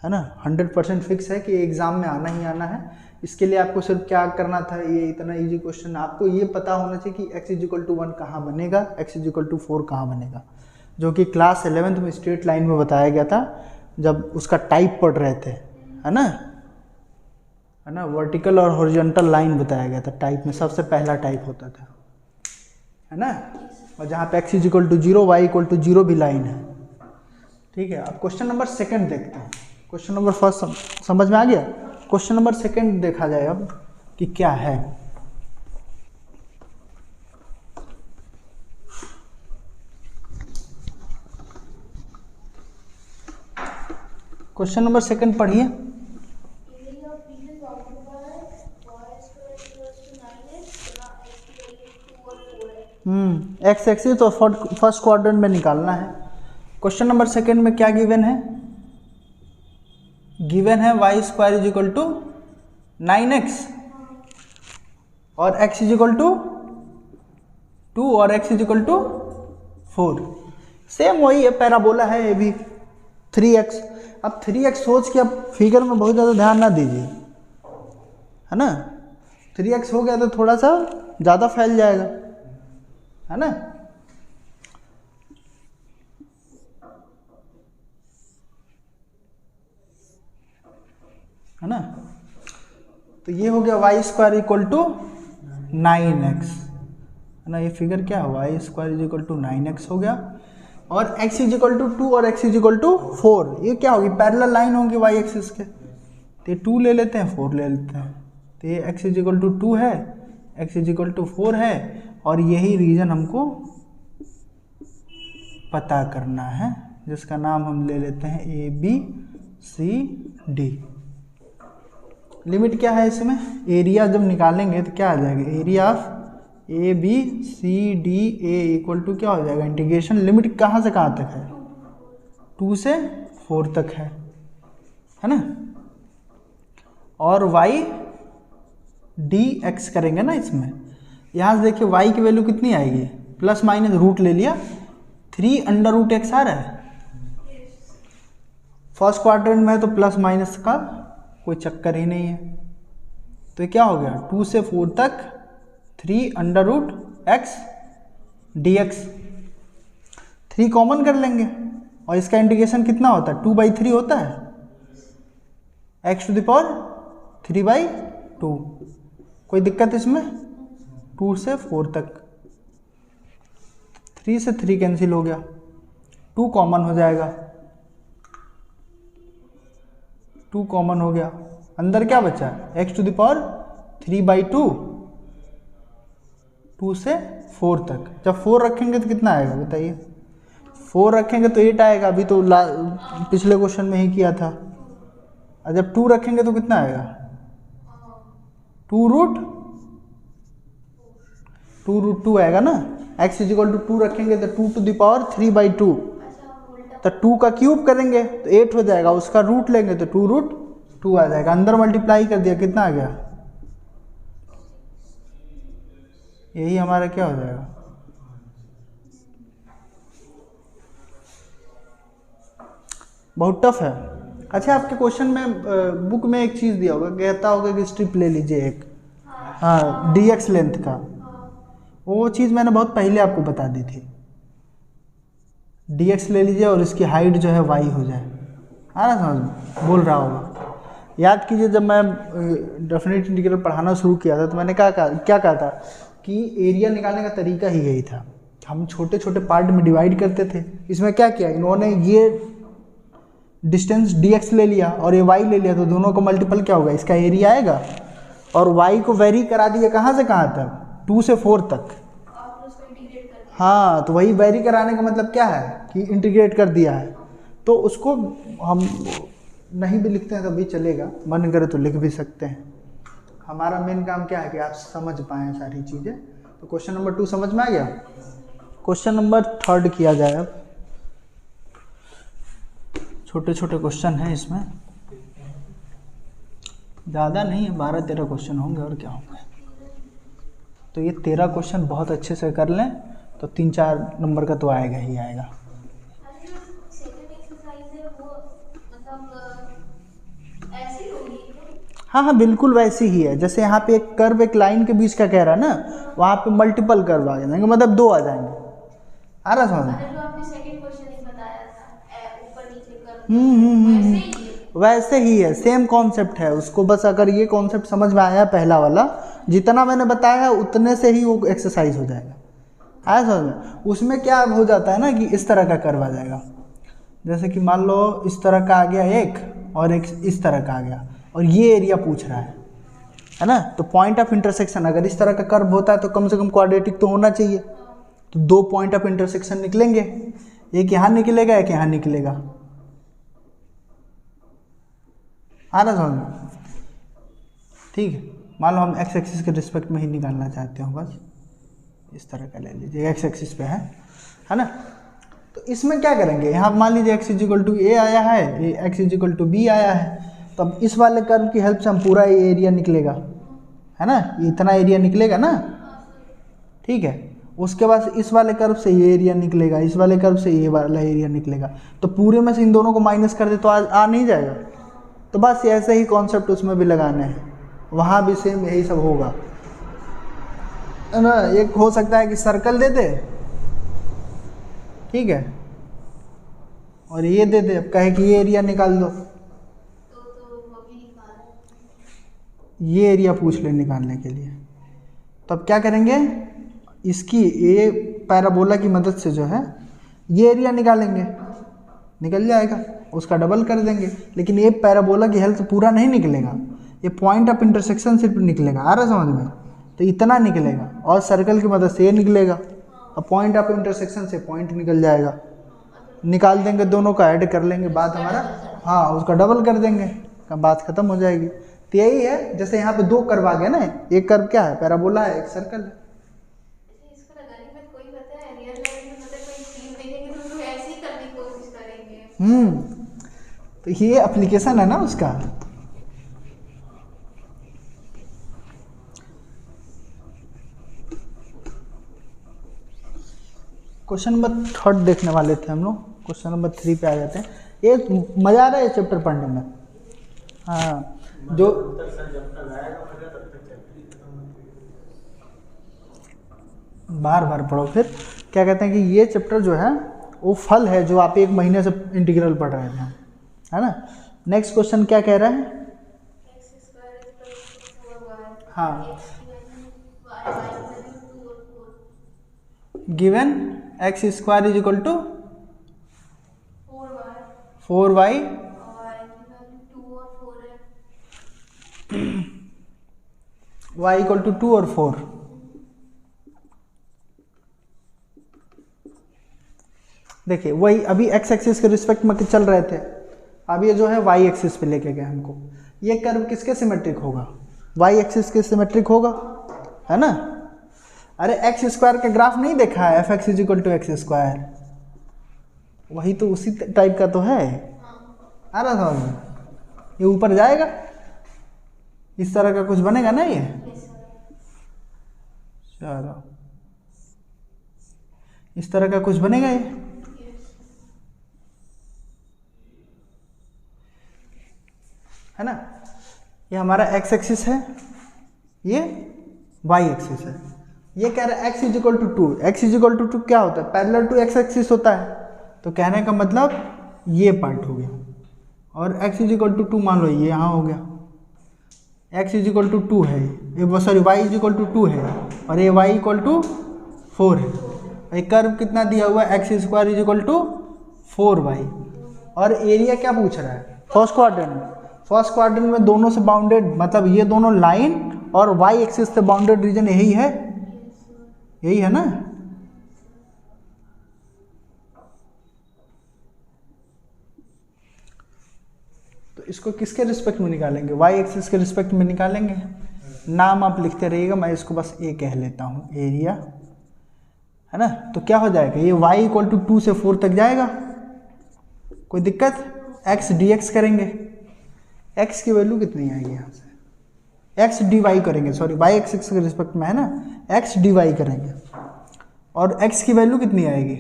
है ना, 100% फिक्स है कि एग्ज़ाम में आना ही आना है। इसके लिए आपको सिर्फ क्या करना था, ये इतना इजी क्वेश्चन आपको ये पता होना चाहिए कि x इज इक्वल टू 1 कहाँ बनेगा, x इज इक्वल टू 4 कहाँ बनेगा, जो कि क्लास 11th में स्ट्रेट लाइन में बताया गया था जब उसका टाइप पढ़ रहे थे, है ना, वर्टिकल और हॉरिजॉन्टल लाइन बताया गया था, टाइप में सबसे पहला टाइप होता था, है ना, और जहाँ पे x is equal to 0 y equal to 0 भी लाइन है। ठीक है, अब क्वेश्चन नंबर 2 देखते हैं। क्वेश्चन नंबर 1 समझ में आ गया, क्वेश्चन नंबर 2 देखा जाए अब कि क्या है। क्वेश्चन नंबर 2 पढ़िए। एक्स एक्सिस तो फर्स्ट क्वाड्रेंट में निकालना है। क्वेश्चन नंबर 2 में क्या गिवन है, गिवन है y square is equal to 9x और x इज इक्वल टू 2 और x is equal to 4। Same वही है, पैराबोला है ये भी 3x। अब 3x सोच के अब फिगर में बहुत ज़्यादा ध्यान ना दीजिए, है ना, 3x हो गया तो थोड़ा सा ज़्यादा फैल जाएगा, है ना। है ना, तो ये हो गया Y square equal to 9x, है ना, ये फिगर क्या है y square is equal to 9x हो गया, और x इज इक्वल टू 2 और x इज इक्वल टू 4। ये क्या होगी, पैरेलल लाइन होंगी वाई एक्सिस के, तो ये 2 ले लेते हैं 4 ले लेते हैं, तो ये x इज इक्वल टू 2 है, x इज इक्वल टू 4 है, और यही रीजन हमको पता करना है जिसका नाम हम ले लेते हैं ABCD। लिमिट क्या है इसमें, एरिया जब निकालेंगे तो क्या आ जाएगा, area of ABCDA equal to क्या हो जाएगा, इंटीग्रेशन, लिमिट कहाँ से कहाँ तक है 2 से 4 तक है ना, और y dx करेंगे ना इसमें। यहाँ से देखिए y की वैल्यू कितनी आएगी, प्लस माइनस रूट ले लिया, 3 अंडर रूट x आ रहा है, फर्स्ट क्वाड्रेंट में है तो प्लस माइनस का कोई चक्कर ही नहीं है, तो ये क्या हो गया 2 से 4 तक 3 under root x dx। 3 common कर लेंगे और इसका इंटीग्रेशन कितना होता है 2/3 होता है, x टू द पावर 3/2। कोई दिक्कत इसमें, 2 से 4 तक, 3 से 3 कैंसिल हो गया, 2 कॉमन हो जाएगा, 2 कॉमन हो गया, अंदर क्या बचा x टू द पावर 3/2, 2 से 4 तक। जब 4 रखेंगे तो कितना आएगा बताइए, 4 रखेंगे तो 8 आएगा, अभी तो पिछले क्वेश्चन में ही किया था, और जब 2 रखेंगे तो कितना आएगा 2√2 आएगा ना, x इजिकल टू 2 रखेंगे तो 2⁵3/2, तो 2 का क्यूब करेंगे तो 8 हो जाएगा, उसका रूट लेंगे तो 2√2 आ जाएगा। अंदर मल्टीप्लाई कर दिया, कितना आ गया, यही हमारा क्या हो जाएगा, बहुत टफ है। अच्छा, आपके क्वेश्चन में बुक में एक चीज़ दिया होगा, कहता होगा कि स्ट्रिप ले लीजिए एक, हाँ dx लेंथ का, वो चीज़ मैंने बहुत पहले आपको बता दी थी। dx ले लीजिए और इसकी हाइट जो है y हो जाए, आ रहा समझ में, बोल रहा होगा। याद कीजिए, जब मैं डेफिनेट इंटीग्रल पढ़ाना शुरू किया था तो मैंने क्या कहा था कि एरिया निकालने का तरीका ही यही था, हम छोटे छोटे पार्ट में डिवाइड करते थे। इसमें क्या किया इन्होंने, ये डिस्टेंस dx ले लिया और ये y ले लिया, तो दोनों को मल्टीपल क्या होगा, इसका एरिया आएगा, और y को वेरी करा दिया कहाँ से कहाँ तक, 2 से 4 तक। हाँ, तो वही वेरी कराने का मतलब क्या है कि इंटीग्रेट कर दिया है, तो उसको हम नहीं भी लिखते हैं तब भी चलेगा, मन करे तो लिख भी सकते हैं। हमारा मेन काम क्या है कि आप समझ पाएँ सारी चीज़ें। तो क्वेश्चन नंबर 2 समझ में आ गया। क्वेश्चन नंबर 3 किया जाए अब। छोटे छोटे क्वेश्चन हैं इसमें, ज़्यादा नहीं है, 12-13 क्वेश्चन होंगे और क्या होंगे। तो ये 13 क्वेश्चन बहुत अच्छे से कर लें तो 3-4 नंबर का तो आएगा ही आएगा। हाँ हाँ, बिल्कुल वैसी ही है। जैसे यहाँ पे एक कर्व एक लाइन के बीच का कह रहा है ना, वहाँ पे मल्टीपल कर्व आ जाएंगे, मतलब 2 आ जाएंगे। आ रहा समझ में? वैसे ही है, सेम कॉन्सेप्ट है उसको, बस अगर ये कॉन्सेप्ट समझ में आया पहला वाला, जितना मैंने बताया है उतने से ही वो एक्सरसाइज हो जाएगा। आया समझ में? उसमें क्या हो जाता है ना कि इस तरह का कर्व आ जाएगा, जैसे कि मान लो इस तरह का आ गया एक, और एक इस तरह का आ गया, और ये एरिया पूछ रहा है ना। तो पॉइंट ऑफ इंटरसेक्शन अगर इस तरह का कर्व होता है तो कम से कम क्वाड्रेटिक तो होना चाहिए। तो 2 पॉइंट ऑफ इंटरसेक्शन निकलेंगे, एक यहाँ निकलेगा एक यहाँ निकलेगा। आ रहा समझ में? ठीक है, मान लो हम एक्स एक्सिस के रिस्पेक्ट में ही निकालना चाहते हो, बस इस तरह का ले लीजिए, एक्स एक्सिस पे है ना। तो इसमें क्या करेंगे, यहाँ मान लीजिए x इजिकल टू ए आया है, ये x इजिकल टू बी आया है, तो अब इस वाले कर्व की हेल्प से हम पूरा ये एरिया निकलेगा, है ना, ये इतना एरिया निकलेगा ना। ठीक है, उसके बाद इस वाले कर्व से ये एरिया निकलेगा, इस वाले कर्व से ये वाला एरिया निकलेगा, तो पूरे में से इन दोनों को माइनस कर दे तो आ नहीं जाएगा। तो बस ऐसे ही कॉन्सेप्ट उसमें भी लगाने हैं, वहाँ भी सेम यही सब होगा, है ना। एक हो सकता है कि सर्कल दे दे, ठीक है, और ये दे दे, अब कहे कि ये एरिया निकाल दो, ये एरिया पूछ ले निकालने के लिए। तो अब क्या करेंगे, इसकी ये पैराबोला की मदद से जो है ये एरिया निकालेंगे, निकल जाएगा, उसका डबल कर देंगे। लेकिन ये पैराबोला की हेल्प से पूरा नहीं निकलेगा, ये पॉइंट ऑफ इंटरसेक्शन सिर्फ निकलेगा। आ रहा समझ में? तो इतना निकलेगा, और सर्कल की मदद से ये निकलेगा, अब पॉइंट ऑफ इंटरसेक्शन से पॉइंट निकल जाएगा, निकाल देंगे, दोनों का ऐड कर लेंगे, बात हमारा, हाँ उसका डबल कर देंगे, बात खत्म हो जाएगी। तो यही है, जैसे यहाँ पे 2 कर्व आ गए ना, एक कर्व क्या है, पैराबोला है, एक सर्कल है। तो ये एप्लीकेशन है ना उसका। क्वेश्चन नंबर 3 देखने वाले थे हम लोग, क्वेश्चन नंबर 3 पे आ जाते हैं। ये मज़ा आ रहा है ये चैप्टर पढ़ने में, हाँ। जो बार बार पढ़ो, फिर क्या कहते हैं कि ये चैप्टर जो है वो फल है जो आप 1 महीने से इंटीग्रल पढ़ रहे थे, है ना। नेक्स्ट क्वेश्चन क्या कह रहा है, हाँ, given x square is equal to 4y y equal to 2 और 4। देखिए वही अभी एक्स एक्सिस के रिस्पेक्ट में चल रहे थे, अब ये जो है वाई एक्सिस पे लेके गए हमको। ये कर्व किसके सिमेट्रिक होगा, वाई एक्सिस के सिमेट्रिक होगा, है ना। अरे एक्स स्क्वायर का ग्राफ नहीं देखा है, f x is equal to x square, वही तो उसी टाइप का तो है। आ रहा था समझ में? ये ऊपर जाएगा, इस तरह का कुछ बनेगा ना ये। चलो इस तरह का कुछ बनेगा ये, है ना। ये हमारा एक्स एक्सिस है, ये वाई एक्सिस है। ये कह रहा है x is equal to 2, x is equal to 2 क्या होता है, पैरेलल टू एक्स एक्सिस होता है। तो कहने का मतलब ये पार्ट हो गया, और x इज इक्वल टू 2 मान लो ये यहाँ हो गया, x इज इक्वल टू 2 है, ये sorry y is equal to 2 है, और ये y इक्वल टू 4 है। ये कर्व कितना दिया हुआ है, x square is equal to 4y, और एरिया क्या पूछ रहा है, फर्स्ट क्वाड्रेंट में। फर्स्ट क्वाड्रेंट में दोनों से बाउंडेड, मतलब ये दोनों लाइन और y एक्सिस से बाउंडेड रीजन यही है, यही है ना। तो इसको किसके रिस्पेक्ट में निकालेंगे, y एक्सिस के रिस्पेक्ट में निकालेंगे। नाम आप लिखते रहिएगा, मैं इसको बस ए कह लेता हूँ, एरिया, है ना। तो क्या हो जाएगा, ये y इक्वल टू 2 से 4 तक जाएगा, कोई दिक्कत। x dx करेंगे, x की वैल्यू कितनी आएगी यहाँ से, x dy करेंगे, सॉरी y एक्सिस के रिस्पेक्ट में है ना, x dy करेंगे, और x की वैल्यू कितनी आएगी,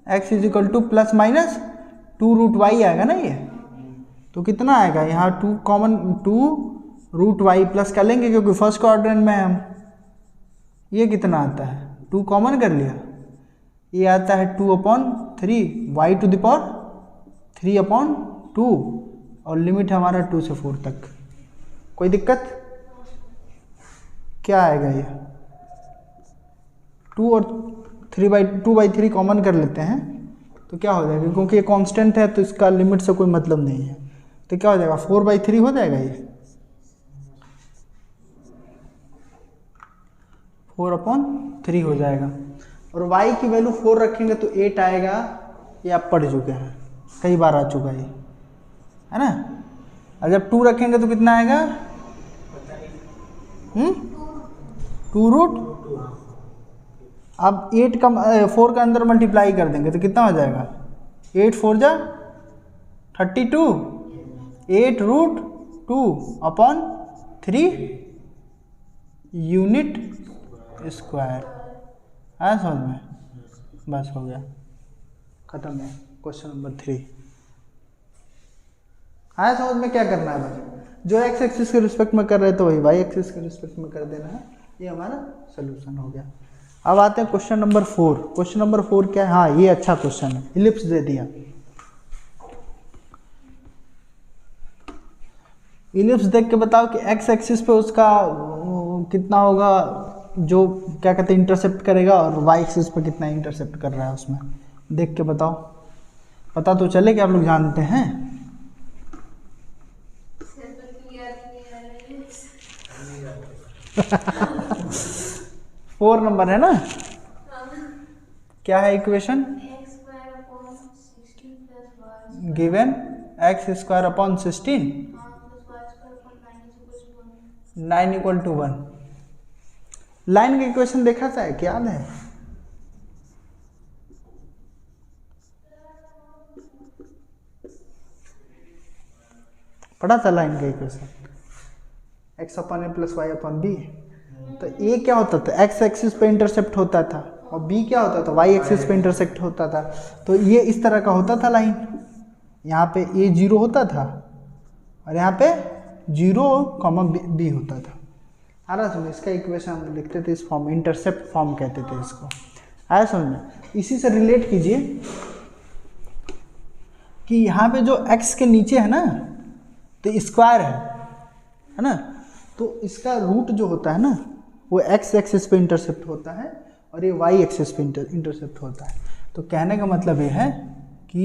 x is equal to plus minus 2 root y आएगा ना ये। तो कितना आएगा यहाँ 2 कॉमन, 2 रूट वाई प्लस कर लेंगे क्योंकि फर्स्ट क्वाड्रेंट में हम, ये कितना आता है 2 कॉमन कर लिया, ये आता है 2/3 वाई टू द पावर 3/2, और लिमिट हमारा 2 से 4 तक। कोई दिक्कत, क्या आएगा ये 2 और 2/3 कॉमन कर लेते हैं तो क्या हो जाएगा, क्योंकि ये कांस्टेंट है तो इसका लिमिट से कोई मतलब नहीं है, तो क्या हो जाएगा 4/3 हो जाएगा, ये 4/3 हो जाएगा। और y की वैल्यू 4 रखेंगे तो 8 आएगा, ये आप पढ़ चुके हैं, कई बार आ चुका है ना। और जब 2 रखेंगे तो कितना आएगा, 2 रूट, अब 8 का 4 का अंदर मल्टीप्लाई कर देंगे तो कितना हो जाएगा, 8 4 जा 32, 8 रूट 2/3 यूनिट स्क्वायर। आया समझ में, बस हो गया, खत्म है क्वेश्चन नंबर 3। आया समझ में क्या करना है, बस जो एक्स एक्सिस के रिस्पेक्ट में कर रहे हैं तो वही वाई एक्सिस के रिस्पेक्ट में कर देना है, ये हमारा सोल्यूशन हो गया। अब आते हैं क्वेश्चन नंबर 4। क्वेश्चन नंबर 4 क्या है, हाँ ये अच्छा क्वेश्चन है, इलिप्स दे दिया। इलिप्स देख के बताओ कि एक्स एक्सिस पे उसका कितना होगा, जो क्या कहते हैं इंटरसेप्ट करेगा, और वाई एक्सिस पे कितना इंटरसेप्ट कर रहा है, उसमें देख के बताओ, पता तो चले कि आप लोग जानते हैं। 4 नंबर है ना, क्या है equation, given x² 9 equal to 1। Line का इक्वेशन देखा था क्या याद है, पढ़ा था लाइन का इक्वेशन, x/a प्लस y/b। तो a क्या होता था, x एक्सिस पे इंटरसेप्ट होता था, और b क्या होता था, y एक्सिस पे इंटरसेप्ट होता था। तो ये इस तरह का होता था लाइन, यहाँ पे a 0 होता था और यहाँ पे 0, b होता था। आ रहा समझ, इसका इक्वेशन हम लिखते थे इस फॉर्म, इंटरसेप्ट फॉर्म कहते थे इसको। आया समझ में, इसी से रिलेट कीजिए कि यहाँ पे जो x के नीचे है ना, तो स्क्वायर है ना, तो इसका रूट जो होता है ना वो x एक्सिस पे इंटरसेप्ट होता है और ये y एक्सिस पे इंटरसेप्ट होता है। तो कहने का मतलब ये है कि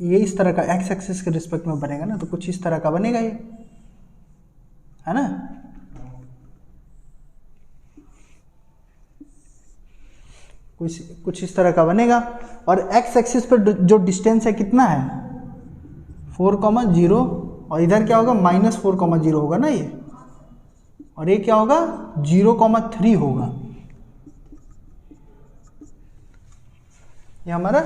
ये इस तरह का x एक्सिस के रिस्पेक्ट में बनेगा ना, तो कुछ इस तरह का बनेगा ये, है ना। कुछ इस तरह का बनेगा, और x एक्सिस पर जो डिस्टेंस है कितना है 4,0 और इधर क्या होगा -4,0 होगा ना ये, और ये क्या होगा 0,3 होगा। ये हमारा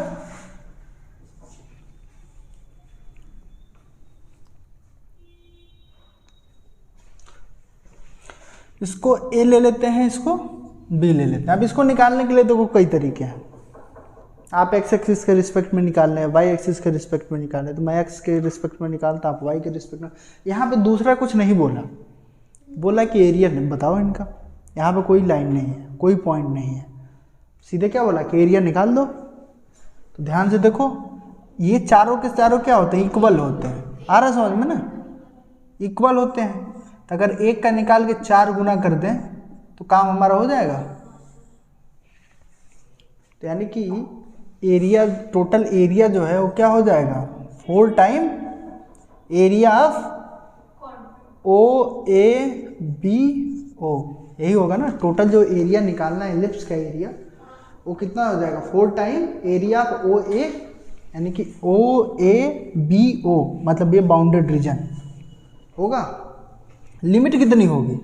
इसको ए ले लेते हैं, इसको बी ले लेते हैं। अब इसको निकालने के लिए देखो कई तरीके हैं। आप एक्स एक्सिस के रिस्पेक्ट में निकाल रहे हैं, वाई एक्सिस के रिस्पेक्ट में निकाल रहे हैं, तो मैं एक्स के रिस्पेक्ट में निकालता, आप वाई के रिस्पेक्ट में। यहाँ पे दूसरा कुछ नहीं बोला, बोला कि एरिया बताओ इनका। यहाँ पे कोई लाइन नहीं है, कोई पॉइंट नहीं है, सीधे क्या बोला कि एरिया निकाल दो। तो ध्यान से देखो, ये चारों के चारों क्या होते हैं, इक्वल होते हैं। आ रहा समझ में ना, इक्वल होते हैं। तो अगर एक का निकाल के 4 गुना कर दें तो काम हमारा हो जाएगा। तो यानी कि एरिया, टोटल एरिया जो है वो क्या हो जाएगा, 4 time area of O A B O, यही होगा ना। टोटल जो एरिया निकालना है एलिप्स का एरिया, वो कितना हो जाएगा 4 टाइम एरिया ऑफ ओ ए, यानी कि ओ ए बी ओ, मतलब ये बाउंडेड रीजन होगा। लिमिट कितनी होगी,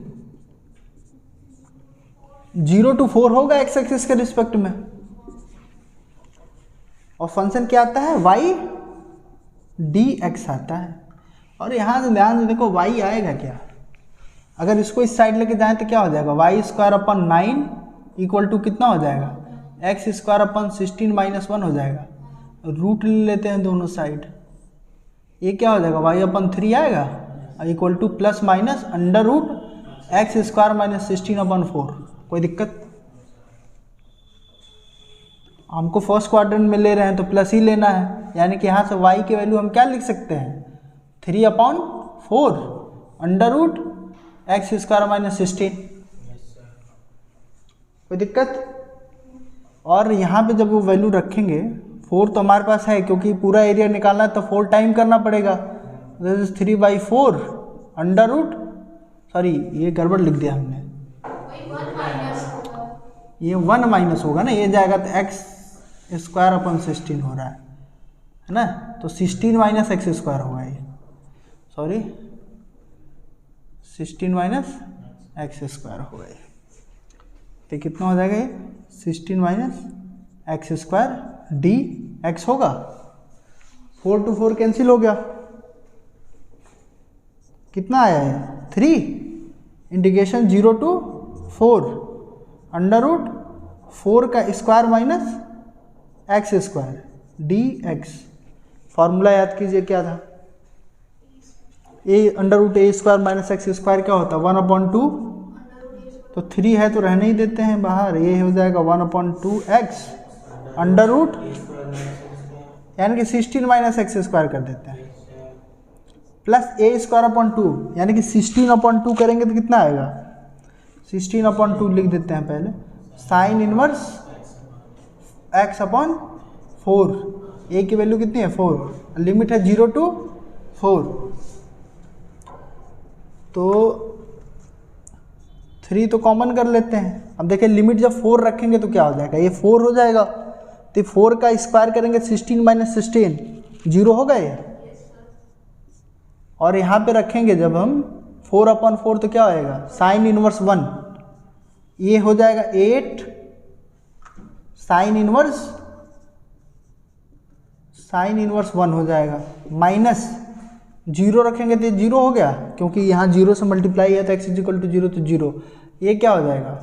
0 to 4 होगा एक्स एक्सिस के रिस्पेक्ट में। और फंक्शन क्या आता है, वाई डी एक्स आता है। और यहाँ से ध्यान से देखो, वाई आएगा क्या, अगर इसको इस साइड लेके जाएं तो क्या हो जाएगा, y² / 9 इक्वल टू कितना हो जाएगा, x² / 16 - 1 हो जाएगा। रूट ले लेते हैं दोनों साइड, ये क्या हो जाएगा, y/3 आएगा equal to plus minus √x² - 16/4। कोई दिक्कत, हमको फर्स्ट क्वाड्रेंट में ले रहे हैं तो प्लस ही लेना है, यानी कि यहाँ से y की वैल्यू हम क्या लिख सकते हैं, 3/4 √x² - 16। कोई दिक्कत। और यहाँ पे जब वो वैल्यू रखेंगे, 4 तो हमारे पास है क्योंकि पूरा एरिया निकालना है तो 4 टाइम करना पड़ेगा। 3/4 सॉरी ये गड़बड़ लिख दिया हमने, ये 1 माइनस होगा ना, ये जाएगा तो x² / 16 हो रहा है ना, तो 16 - x² होगा ये, सॉरी 16 - x² होगा ये। तो कितना हो जाएगा ये 16 - x² dx होगा। 4 to 4 कैंसिल हो गया, कितना आया है 3, इंटीग्रेशन 0 to 4 √4 का square minus x² dx। Formula याद कीजिए क्या था, √a² - x² क्या होता है 1/2, तो 3 है तो रहने ही देते हैं बाहर, ये हो जाएगा 1/2x √ यानी कि 16 - x² कर देते हैं, प्लस a²/2 यानी कि 16/2 करेंगे तो कितना आएगा, 16/2 लिख देते हैं पहले, sin इनवर्स x/4। a की वैल्यू कितनी है 4, लिमिट है 0 to 4, तो 3 तो कॉमन कर लेते हैं। अब देखिए लिमिट जब 4 रखेंगे तो क्या हो जाएगा, ये 4 हो जाएगा, तो 4 का स्क्वायर करेंगे 16 - 16 0 होगा ये। और यहाँ पे रखेंगे जब हम 4/4 तो क्या होएगा sin इनवर्स 1, ये हो जाएगा 8 sin इनवर्स 1 हो जाएगा, माइनस 0 रखेंगे तो 0 हो गया क्योंकि यहाँ 0 से मल्टीप्लाई है तो x = 0 तो 0, ये क्या हो जाएगा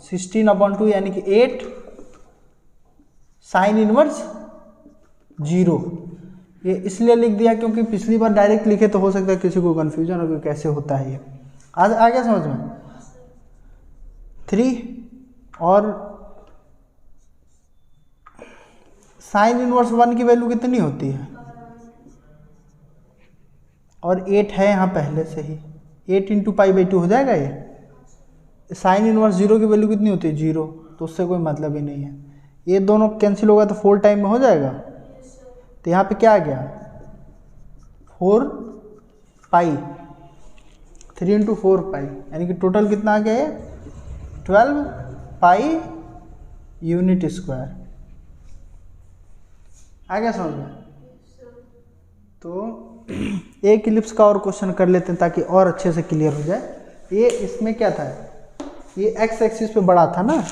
16/2 यानी कि 8 sin इनवर्स 0। ये इसलिए लिख दिया क्योंकि पिछली बार डायरेक्ट लिखे तो हो सकता है किसी को कन्फ्यूजन हो कि कैसे होता है ये। आज आ गया समझ में। 3 और sin इनवर्स 1 की वैल्यू कितनी होती है, और 8 है यहाँ पहले से ही, 8 × π/2 हो जाएगा ये। sin इनवर्स 0 की वैल्यू कितनी होती है 0, तो उससे कोई मतलब ही नहीं है। ये दोनों कैंसिल होगा तो 4 टाइम में हो जाएगा, तो यहाँ पे क्या आ गया 4π, 3 × 4π यानी कि टोटल कितना आ गया ये 12π यूनिट स्क्वायर। आ गया समझ में। तो एक इलिप्स का और क्वेश्चन कर लेते हैं ताकि और अच्छे से क्लियर हो जाए। ये इसमें क्या था, ये एक्स एक्सिस पे बड़ा था ना,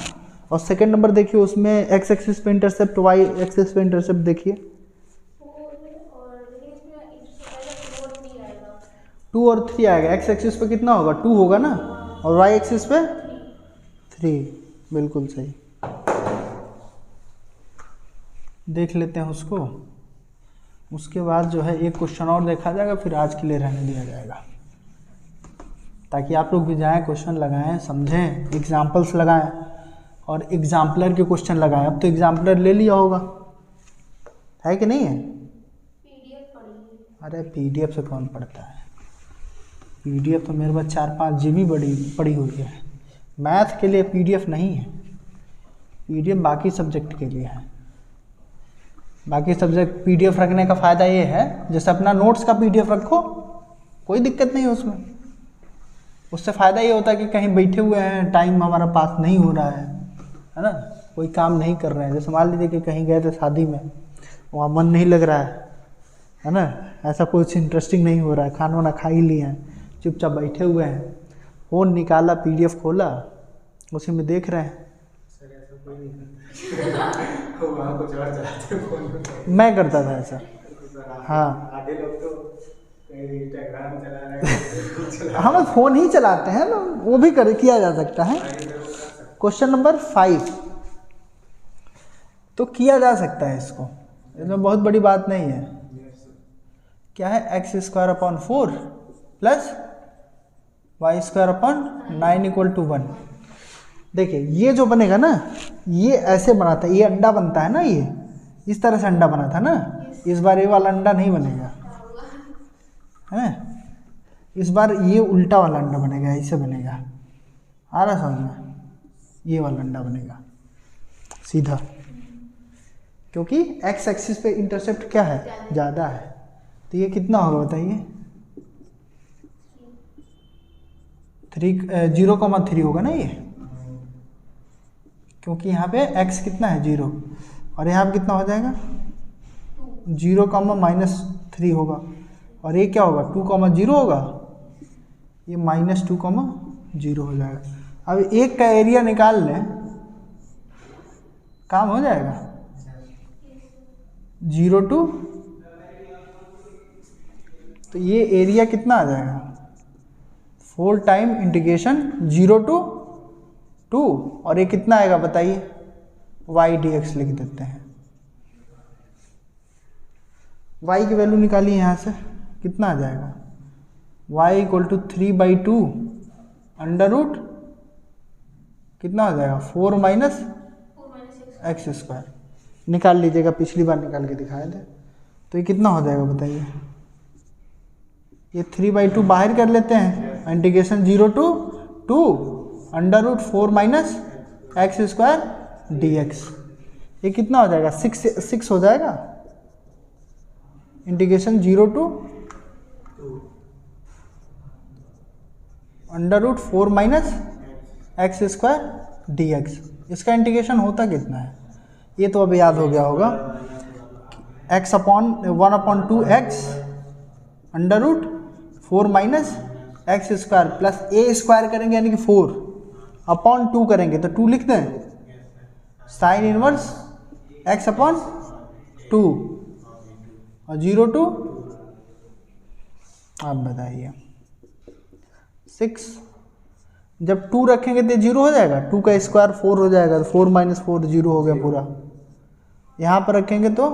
और सेकंड नंबर देखिए उसमें एक्स एक्सिस पे इंटरसेप्ट, वाई एक्सिस पे इंटरसेप्ट देखिए 2 और 3 आएगा। एक्स एक्सिस पे कितना होगा 2 होगा ना, और वाई एक्सिस पे 3, बिल्कुल सही। देख लेते हैं उसको, उसके बाद जो है एक क्वेश्चन और देखा जाएगा, फिर आज के लिए रहने दिया जाएगा, ताकि आप लोग भी जाएँ क्वेश्चन लगाएं, समझें, एग्जाम्पल्स लगाएं और एग्जाम्पलर के क्वेश्चन लगाएं। अब तो एग्जाम्पलर ले लिया होगा, है कि नहीं है? अरे पीडीएफ से कौन पढ़ता है, पीडीएफ तो मेरे पास 4-5 GB पड़ी हुई है। मैथ के लिए पीडीएफ नहीं है, पीडीएफ बाकी सब्जेक्ट के लिए है। बाकी सब्जेक्ट पीडीएफ रखने का फ़ायदा ये है, जैसे अपना नोट्स का पीडीएफ रखो, कोई दिक्कत नहीं है उसमें। उससे फ़ायदा ये होता है कि कहीं बैठे हुए हैं, टाइम हमारा पास नहीं हो रहा है ना, कोई काम नहीं कर रहे हैं। जैसे मान लीजिए कि कहीं गए थे शादी में, वहाँ मन नहीं लग रहा है ना, ऐसा कुछ इंटरेस्टिंग नहीं हो रहा है, खाना वाना खा ही लिए हैं, चुपचाप बैठे हुए हैं, फ़ोन निकाला, पीडीएफ खोला, उसी में देख रहे हैं। मैं करता था ऐसा, हाँ। आधे लोग तो इंस्टाग्राम चला रहे हैं, हम फ़ोन ही चलाते हैं ना, वो भी किया जा सकता है। क्वेश्चन नंबर 5 तो किया जा सकता है इसको, इसमें बहुत बड़ी बात नहीं है। क्या है, x² / 4 प्लस y² / 9 = 1। देखिए ये जो बनेगा ना, ये ऐसे बना था, ये अंडा बनता है ना, ये इस तरह से अंडा बना था ना, इस बार ये वाला अंडा नहीं बनेगा, है इस बार ये उल्टा वाला अंडा बनेगा, ऐसे बनेगा, आ रहा समझ में, ये वाला अंडा बनेगा सीधा, क्योंकि एक्स एक्सिस पे इंटरसेप्ट क्या है, ज़्यादा है। तो ये कितना होगा बताइए, 0,3 होगा ना ये, क्योंकि यहाँ पे x कितना है 0, और यहाँ पे कितना हो जाएगा 0,-3 होगा, और ये क्या होगा 2,0 होगा, ये -2,0 हो जाएगा। अब एक का एरिया निकाल लें, काम हो जाएगा। 0 to, तो ये एरिया कितना आ जाएगा 4 टाइम इंटीग्रेशन 0 to 2, और ये कितना आएगा बताइए, y dx लिख देते हैं। y की वैल्यू निकालिए यहाँ से, कितना आ जाएगा, y = 3/2 √ कितना हो जाएगा 4 - x²। निकाल लीजिएगा, पिछली बार निकाल के दिखाए थे। तो ये कितना हो जाएगा बताइए, ये 3/2 बाहर कर लेते हैं, इंटीग्रेशन 0 to 2 √ 4 - x² dx। ये कितना हो जाएगा 6 हो जाएगा, इंटीग्रेशन 0 to √ 4 - x² dx। इसका इंटीग्रेशन होता कितना है, ये तो अब याद हो गया होगा, x/1/2x √ 4 - x² प्लस a² करेंगे यानी कि 4/2 करेंगे तो 2 लिख दें, sin इनवर्स x/2 और 0 to, आप बताइए 6। जब 2 रखेंगे तो 0 हो जाएगा, 2 का स्क्वायर 4 हो जाएगा, 4 - 4 0 हो गया पूरा। यहाँ पर रखेंगे तो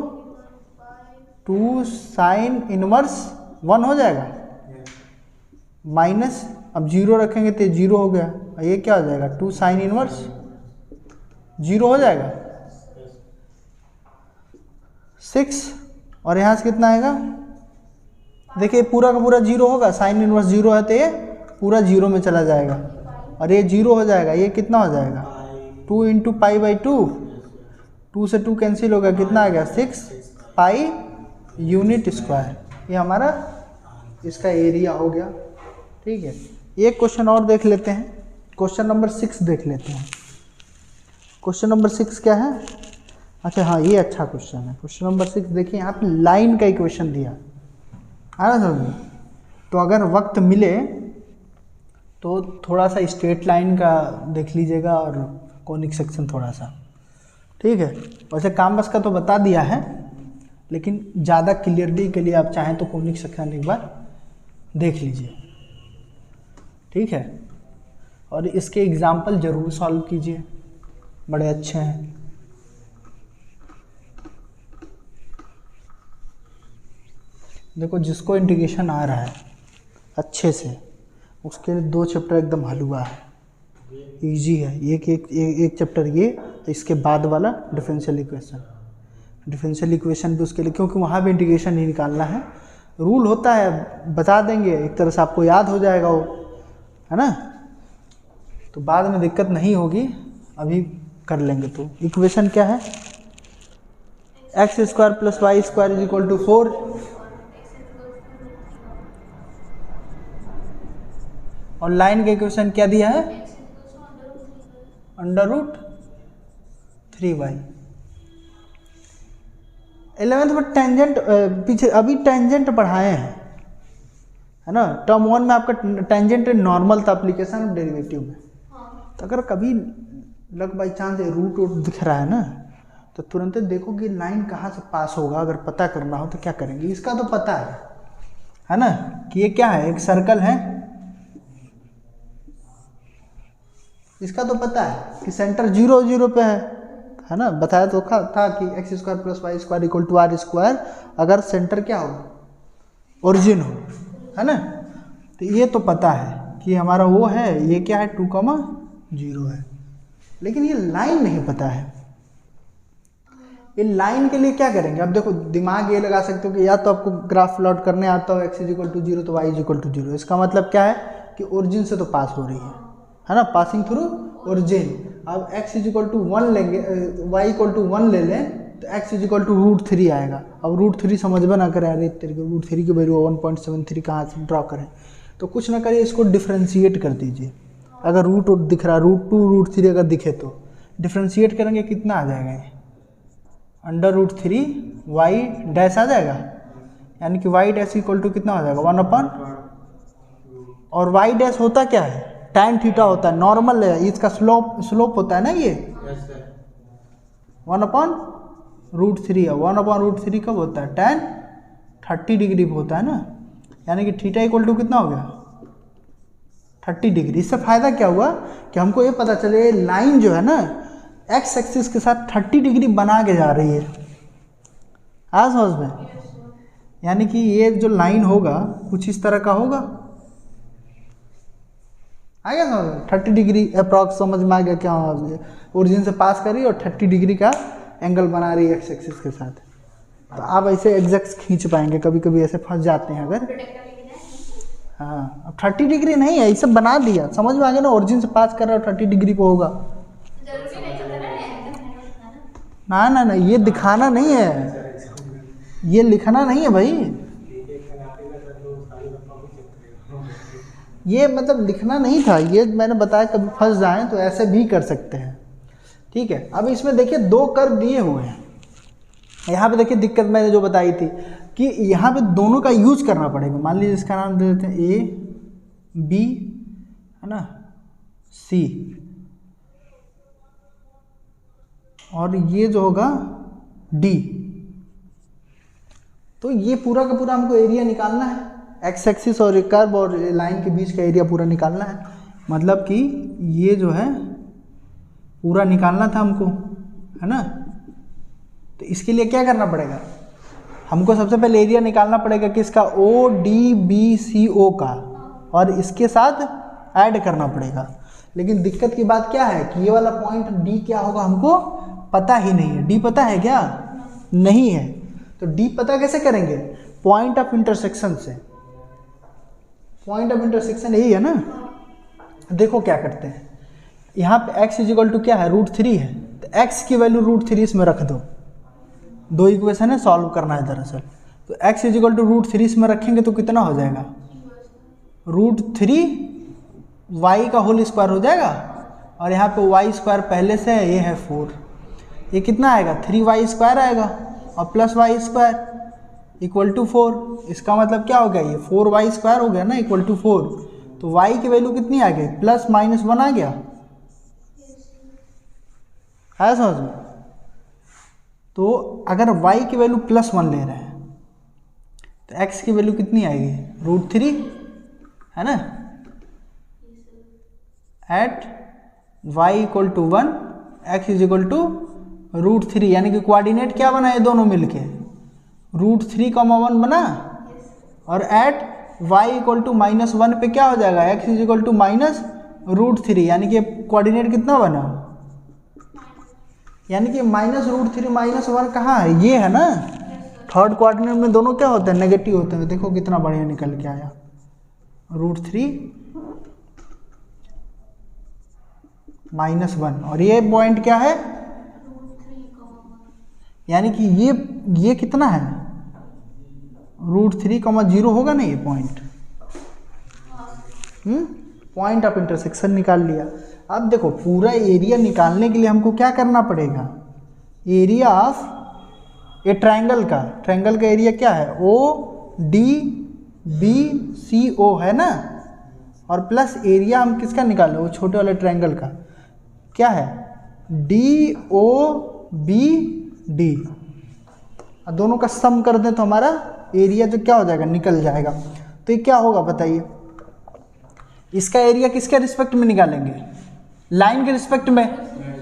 2 sin इनवर्स 1 हो जाएगा, माइनस, अब 0 रखेंगे तो 0 हो गया, और ये क्या हो जाएगा 2 sin इनवर्स 0 हो जाएगा 6, और यहाँ से कितना आएगा, देखिए पूरा का पूरा 0 होगा, sin इनवर्स 0 है तो ये पूरा 0 में चला जाएगा, और ये 0 हो जाएगा, ये कितना हो जाएगा 2 × π/2, 2 से 2 कैंसिल हो गया, कितना आ गया 6 पाई यूनिट स्क्वायर। ये हमारा इसका एरिया हो गया, ठीक है। एक क्वेश्चन और देख लेते हैं, क्वेश्चन नंबर 6 देख लेते हैं। क्वेश्चन नंबर 6 क्या है, अच्छा हाँ ये अच्छा क्वेश्चन है। क्वेश्चन नंबर 6 देखिए, यहाँ पे लाइन का इक्वेशन दिया, आ रहा समझ? तो अगर वक्त मिले तो थोड़ा सा स्ट्रेट लाइन का देख लीजिएगा और कॉनिक सेक्शन थोड़ा सा, ठीक है। वैसे काम्बस का तो बता दिया है, लेकिन ज़्यादा क्लियरिटी के लिए आप चाहें तो कॉनिक सेक्शन एक बार देख लीजिए, ठीक है। और इसके एग्जाम्पल ज़रूर सॉल्व कीजिए, बड़े अच्छे हैं। देखो जिसको इंटीग्रेशन आ रहा है अच्छे से, उसके लिए 2 चैप्टर एकदम हलवा है, इजी है। एक चैप्टर ये, इसके बाद वाला डिफरेंशियल इक्वेशन। डिफरेंशियल इक्वेशन भी उसके लिए, क्योंकि वहाँ भी इंटीग्रेशन ही निकालना है। रूल होता है, बता देंगे, एक तरह से आपको याद हो जाएगा वो, है ना, तो बाद में दिक्कत नहीं होगी, अभी कर लेंगे। तो इक्वेशन क्या है? x² + y² = 4। और लाइन का इक्वेशन क्या दिया है? √3y। 11th में टेंजेंट पीछे अभी टेंजेंट पढ़ाए हैं, है ना। टर्म 1 में आपका टेंजेंट नॉर्मल था, एप्लीकेशन ऑफ डेरिवेटिव में। तो अगर कभी लग बाई चांस रूट दिख रहा है ना, तो तुरंत देखो कि लाइन कहाँ से पास होगा। अगर पता करना हो तो क्या करेंगे? इसका तो पता है ना, कि ये क्या है, एक सर्कल है। इसका तो पता है कि सेंटर 0, 0 पे है ना। बताया तो था कि x² + y² = r², अगर सेंटर क्या हो, ओरिजिन हो, है ना। तो ये तो पता है कि हमारा वो है, ये क्या है 2, 0 है। लेकिन ये लाइन नहीं पता है। ये लाइन के लिए क्या करेंगे? अब देखो दिमाग ये लगा सकते हो कि या तो आपको ग्राफ प्लॉट करने आता हो, x = 0 तो y = 0। इसका मतलब क्या है कि ओरिजिन से तो पास हो रही है ना, पासिंग थ्रू ओरिजिन। अब x = 1 लेंगे, y = 1 ले लें तो x = √3 आएगा। अब √3 समझ में ना करें, अरे तेरे को √3 की वैल्यू 1.73 कहाँ से ड्रॉ करें? तो कुछ ना करिए, इसको डिफ्रेंशिएट कर दीजिए। अगर रूट दिख रहा, √2 √3 अगर दिखे तो डिफ्रेंशिएट करेंगे, कितना आ जाएगा ये? √3 y' आ जाएगा, यानी कि y' = कितना हो जाएगा? 1/, और y' होता क्या है? tan थीटा होता है, नॉर्मल है, इसका स्लोप होता है ना ये 1/√3 है। 1/√3 कब होता है? tan 30 डिग्री होता है ना, यानी कि थीटा = कितना हो गया? 30 डिग्री। इससे फ़ायदा क्या हुआ कि हमको ये पता चले लाइन जो है ना x एक्सिस के साथ 30 डिग्री बना के जा रही है। आज समझ में, यानी कि ये जो लाइन होगा कुछ इस तरह का होगा। आ गया समझ में? 30 डिग्री अप्रॉक्स समझ में आ गया क्या? ओरिजिन से पास कर रही है और 30 डिग्री का एंगल बना रही है एक्स एक्सिस के साथ। तो आप ऐसे एग्जैक्ट खींच पाएंगे, कभी कभी ऐसे फंस जाते हैं अगर। हाँ, अब 30 डिग्री नहीं है, ये सब बना दिया, समझ में आ गया ना। ओरिजिन से पास कर रहा है 30 डिग्री पे होगा। ना, ये दिखाना नहीं है, ये लिखना नहीं है भाई। ये मतलब लिखना नहीं था, ये मैंने बताया कभी फंस जाएं तो ऐसे भी कर सकते हैं, ठीक है। अब इसमें देखिए 2 कर्व दिए हुए हैं। यहाँ पे देखिए दिक्कत मैंने जो बताई थी कि यहाँ पे दोनों का यूज करना पड़ेगा। मान लीजिए इसका नाम दे देते हैं A, B, है ना, C, और ये जो होगा D। तो ये पूरा का पूरा हमको एरिया निकालना है, एक्स एक्सिस और कर्व और लाइन के बीच का एरिया पूरा निकालना है। मतलब कि ये जो है पूरा निकालना था हमको, है ना। तो इसके लिए क्या करना पड़ेगा? हमको सबसे पहले एरिया निकालना पड़ेगा किसका? ODBCO का, और इसके साथ ऐड करना पड़ेगा। लेकिन दिक्कत की बात क्या है कि ये वाला पॉइंट D क्या होगा हमको पता ही नहीं है। D पता है क्या? नहीं है। तो D पता कैसे करेंगे? पॉइंट ऑफ इंटरसेक्शन से। पॉइंट ऑफ इंटरसेक्शन यही है ना। देखो क्या करते हैं, यहाँ पे x = क्या है? √3 है। तो x की वैल्यू √3 इसमें रख दो। 2 इक्वेशन है, सॉल्व करना है दरअसल। तो x = √3 इसमें रखेंगे तो कितना हो जाएगा? √3 y का होल स्क्वायर हो जाएगा, और यहाँ पे y² पहले से है, ये है 4। ये कितना आएगा? 3y² आएगा और प्लस y²। Equal to 4। इसका मतलब क्या हो गया, ये 4y² हो गया ना इक्वल टू 4। तो y की वैल्यू कितनी आ गई, +-1 आ गया, है समझ में। तो अगर y की वैल्यू +1 ले रहे हैं तो x की वैल्यू कितनी आएगी, √3, है ना। At y equal to 1 x is equal to √3, यानी कि कोऑर्डिनेट क्या बना ये दोनों मिलके, √3,1 बना। और एट y इक्वल टू -1 पे क्या हो जाएगा, x इज इक्वल टू -√3, यानी कि कोऑर्डिनेट कितना बना, यानी कि -√3 -1 कहाँ है, ये है ना। थर्ड कोऑर्डिनेट में दोनों क्या होते हैं, नेगेटिव होते हैं। देखो कितना बढ़िया निकल के आया, √3 -1, और ये पॉइंट क्या है, यानी कि ये कितना है, √3,0 होगा ना ये पॉइंट। पॉइंट ऑफ इंटरसेक्शन निकाल लिया। अब देखो पूरा एरिया निकालने के लिए हमको क्या करना पड़ेगा, एरिया ऑफ ये ट्रायंगल का एरिया क्या है, ODBCO है ना, और प्लस एरिया हम किसका निकाले, वो छोटे वाले ट्रायंगल का क्या है, DOBD, और दोनों का सम कर दें तो हमारा एरिया जो क्या हो जाएगा, निकल जाएगा। तो ये क्या होगा बताइए, इसका एरिया किसके रिस्पेक्ट में निकालेंगे, लाइन के रिस्पेक्ट में।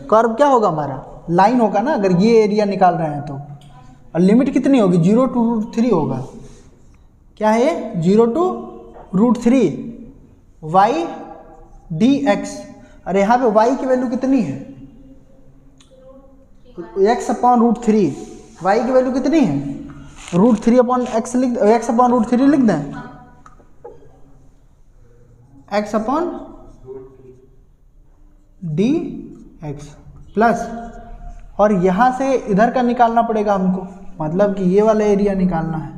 कर्व क्या होगा हमारा, लाइन होगा ना, अगर ये एरिया निकाल रहे हैं तो। और लिमिट कितनी होगी, 0 to √3 होगा। क्या है, 0 to √3 y dx। और यहाँ पे y की वैल्यू कितनी है, x/√3, y की वैल्यू कितनी है, √3/x लिख, x/√3 लिख दें, x/dx प्लस, और यहाँ से इधर का निकालना पड़ेगा हमको, मतलब कि ये वाला एरिया निकालना है।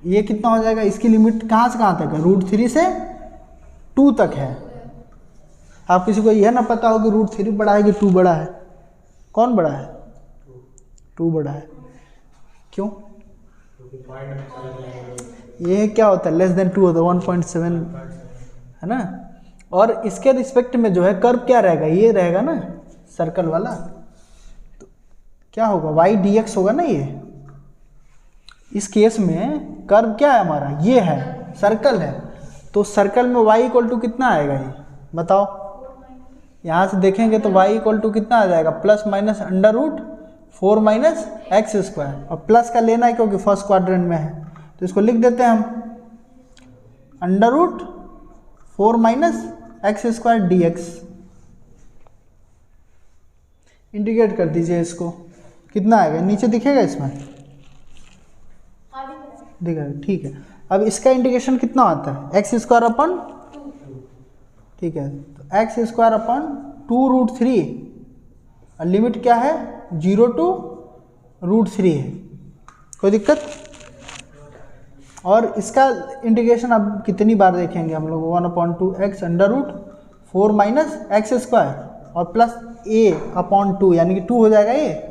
ये कितना हो जाएगा, इसकी लिमिट कहाँ से कहाँ तक है, √3 से 2 तक है। आप किसी को यह ना पता हो कि √3 बड़ा है कि 2 बड़ा है, कौन बड़ा है, 2 बड़ा है। क्यों, ये क्या होता है, <2 होता है, 1.7 है ना। और इसके रिस्पेक्ट में जो है कर्व क्या रहेगा, ये रहेगा ना सर्कल वाला, तो क्या होगा, y dx होगा ना ये। इस केस में कर्व क्या है हमारा, ये है, सर्कल है, तो सर्कल में y इक्वल टू कितना आएगा, ये बताओ। यहाँ से देखेंगे तो y इक्वल टू कितना आ जाएगा, +-√4 - x², और प्लस का लेना है क्योंकि फर्स्ट क्वाड्रेंट में है, तो इसको लिख देते हैं हम, √4 - x² dx। इंटीग्रेट कर दीजिए इसको, कितना आएगा, नीचे दिखेगा इसमें, दिखेगा, ठीक है। अब इसका इंटीग्रेशन कितना आता है, x²/2, ठीक है, तो x²/2√3, और लिमिट क्या है, 0 to √3 है, कोई दिक्कत। और इसका इंटीग्रेशन अब कितनी बार देखेंगे हम लोग, 1/2x√4 - x², और प्लस a/2, यानी कि 2 हो जाएगा ये,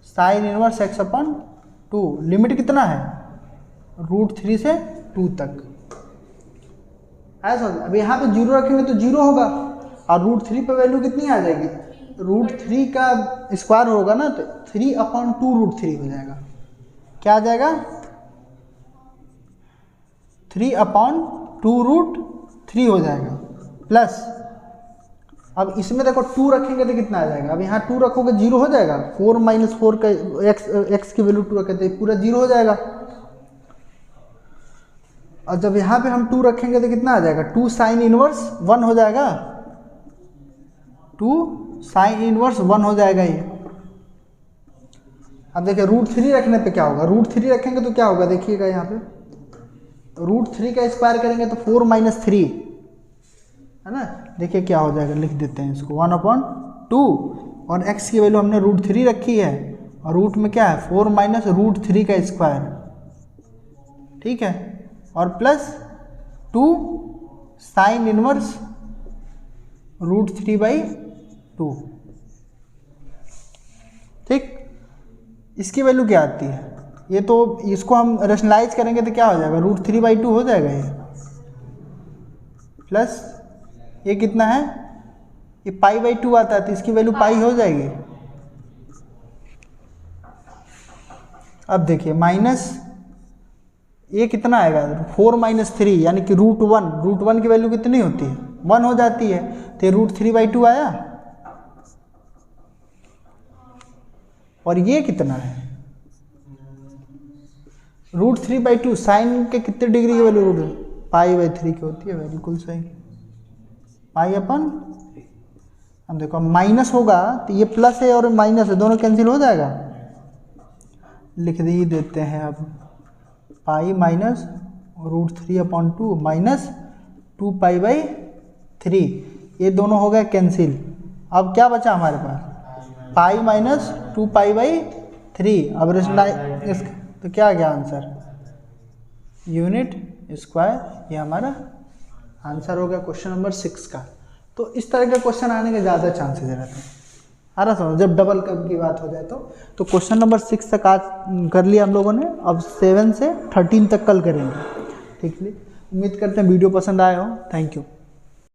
sin इनवर्स x/2। लिमिट कितना है, √3 से 2 तक, ऐसा। अब यहाँ पे 0 रखेंगे तो 0 होगा, और √3 पे वैल्यू कितनी आ जाएगी, √3 का स्क्वायर होगा ना, तो 3/2√3 हो जाएगा। क्या आ जाएगा, 3/2√3 हो जाएगा, प्लस अब इसमें देखो 2 रखेंगे तो कितना आ जाएगा, अब यहाँ 2 रखोगे 0 हो जाएगा, 4 - 4 का x की वैल्यू 2 रखे तो पूरा 0 हो जाएगा। और जब यहाँ पे हम 2 रखेंगे तो कितना आ जाएगा, 2 sin इनवर्स 1 हो जाएगा, 2 sin इनवर्स 1 हो जाएगा ये। अब देखिए √3 रखने पे क्या होगा, √3 रखेंगे तो क्या होगा, देखिएगा यहाँ पे √3 का स्क्वायर करेंगे तो 4 - 3 है ना, देखिए क्या हो जाएगा, लिख देते हैं इसको, 1/2, और x की वैल्यू हमने √3 रखी है, और रूट में क्या है, 4 - √3 का स्क्वायर, ठीक है, और प्लस 2 sin इनवर्स √3/2, ठीक। इसकी वैल्यू क्या आती है, ये तो इसको हम रेशनलाइज करेंगे तो क्या हो जाएगा, √3/2 हो जाएगा ये, प्लस ये कितना है, ये π/2 आता है तो इसकी वैल्यू पाई हो जाएगी। अब देखिए माइनस ये कितना आएगा, 4 - 3 यानी कि √1 की वैल्यू कितनी होती है, 1 हो जाती है, तो ये √3/2 आया। और ये कितना है, √3/2 साइन के कितने डिग्री की वैल्यू, π/3 की होती है, बिल्कुल सही, π/, अब देखो माइनस होगा तो ये प्लस है और माइनस है, दोनों कैंसिल हो जाएगा, लिख ही देते हैं अब, पाई माइनस √3/2 माइनस 2π/3, ये दोनों हो गए कैंसिल। अब क्या बचा हमारे पास, पाई माइनस 2π/3। अब रेशनलाइज तो क्या आ गया आंसर, यूनिट स्क्वायर, ये हमारा आंसर हो गया क्वेश्चन नंबर 6 का। तो इस तरह के क्वेश्चन आने के ज़्यादा चांसेस रहते हैं, आ रहा समझ, जब डबल कब की बात हो जाए तो क्वेश्चन नंबर 6 तक आज कर लिया हम लोगों ने, अब 7 से 13 तक कल करेंगे। ठीक है, उम्मीद करते हैं वीडियो पसंद आया हो। Thank you.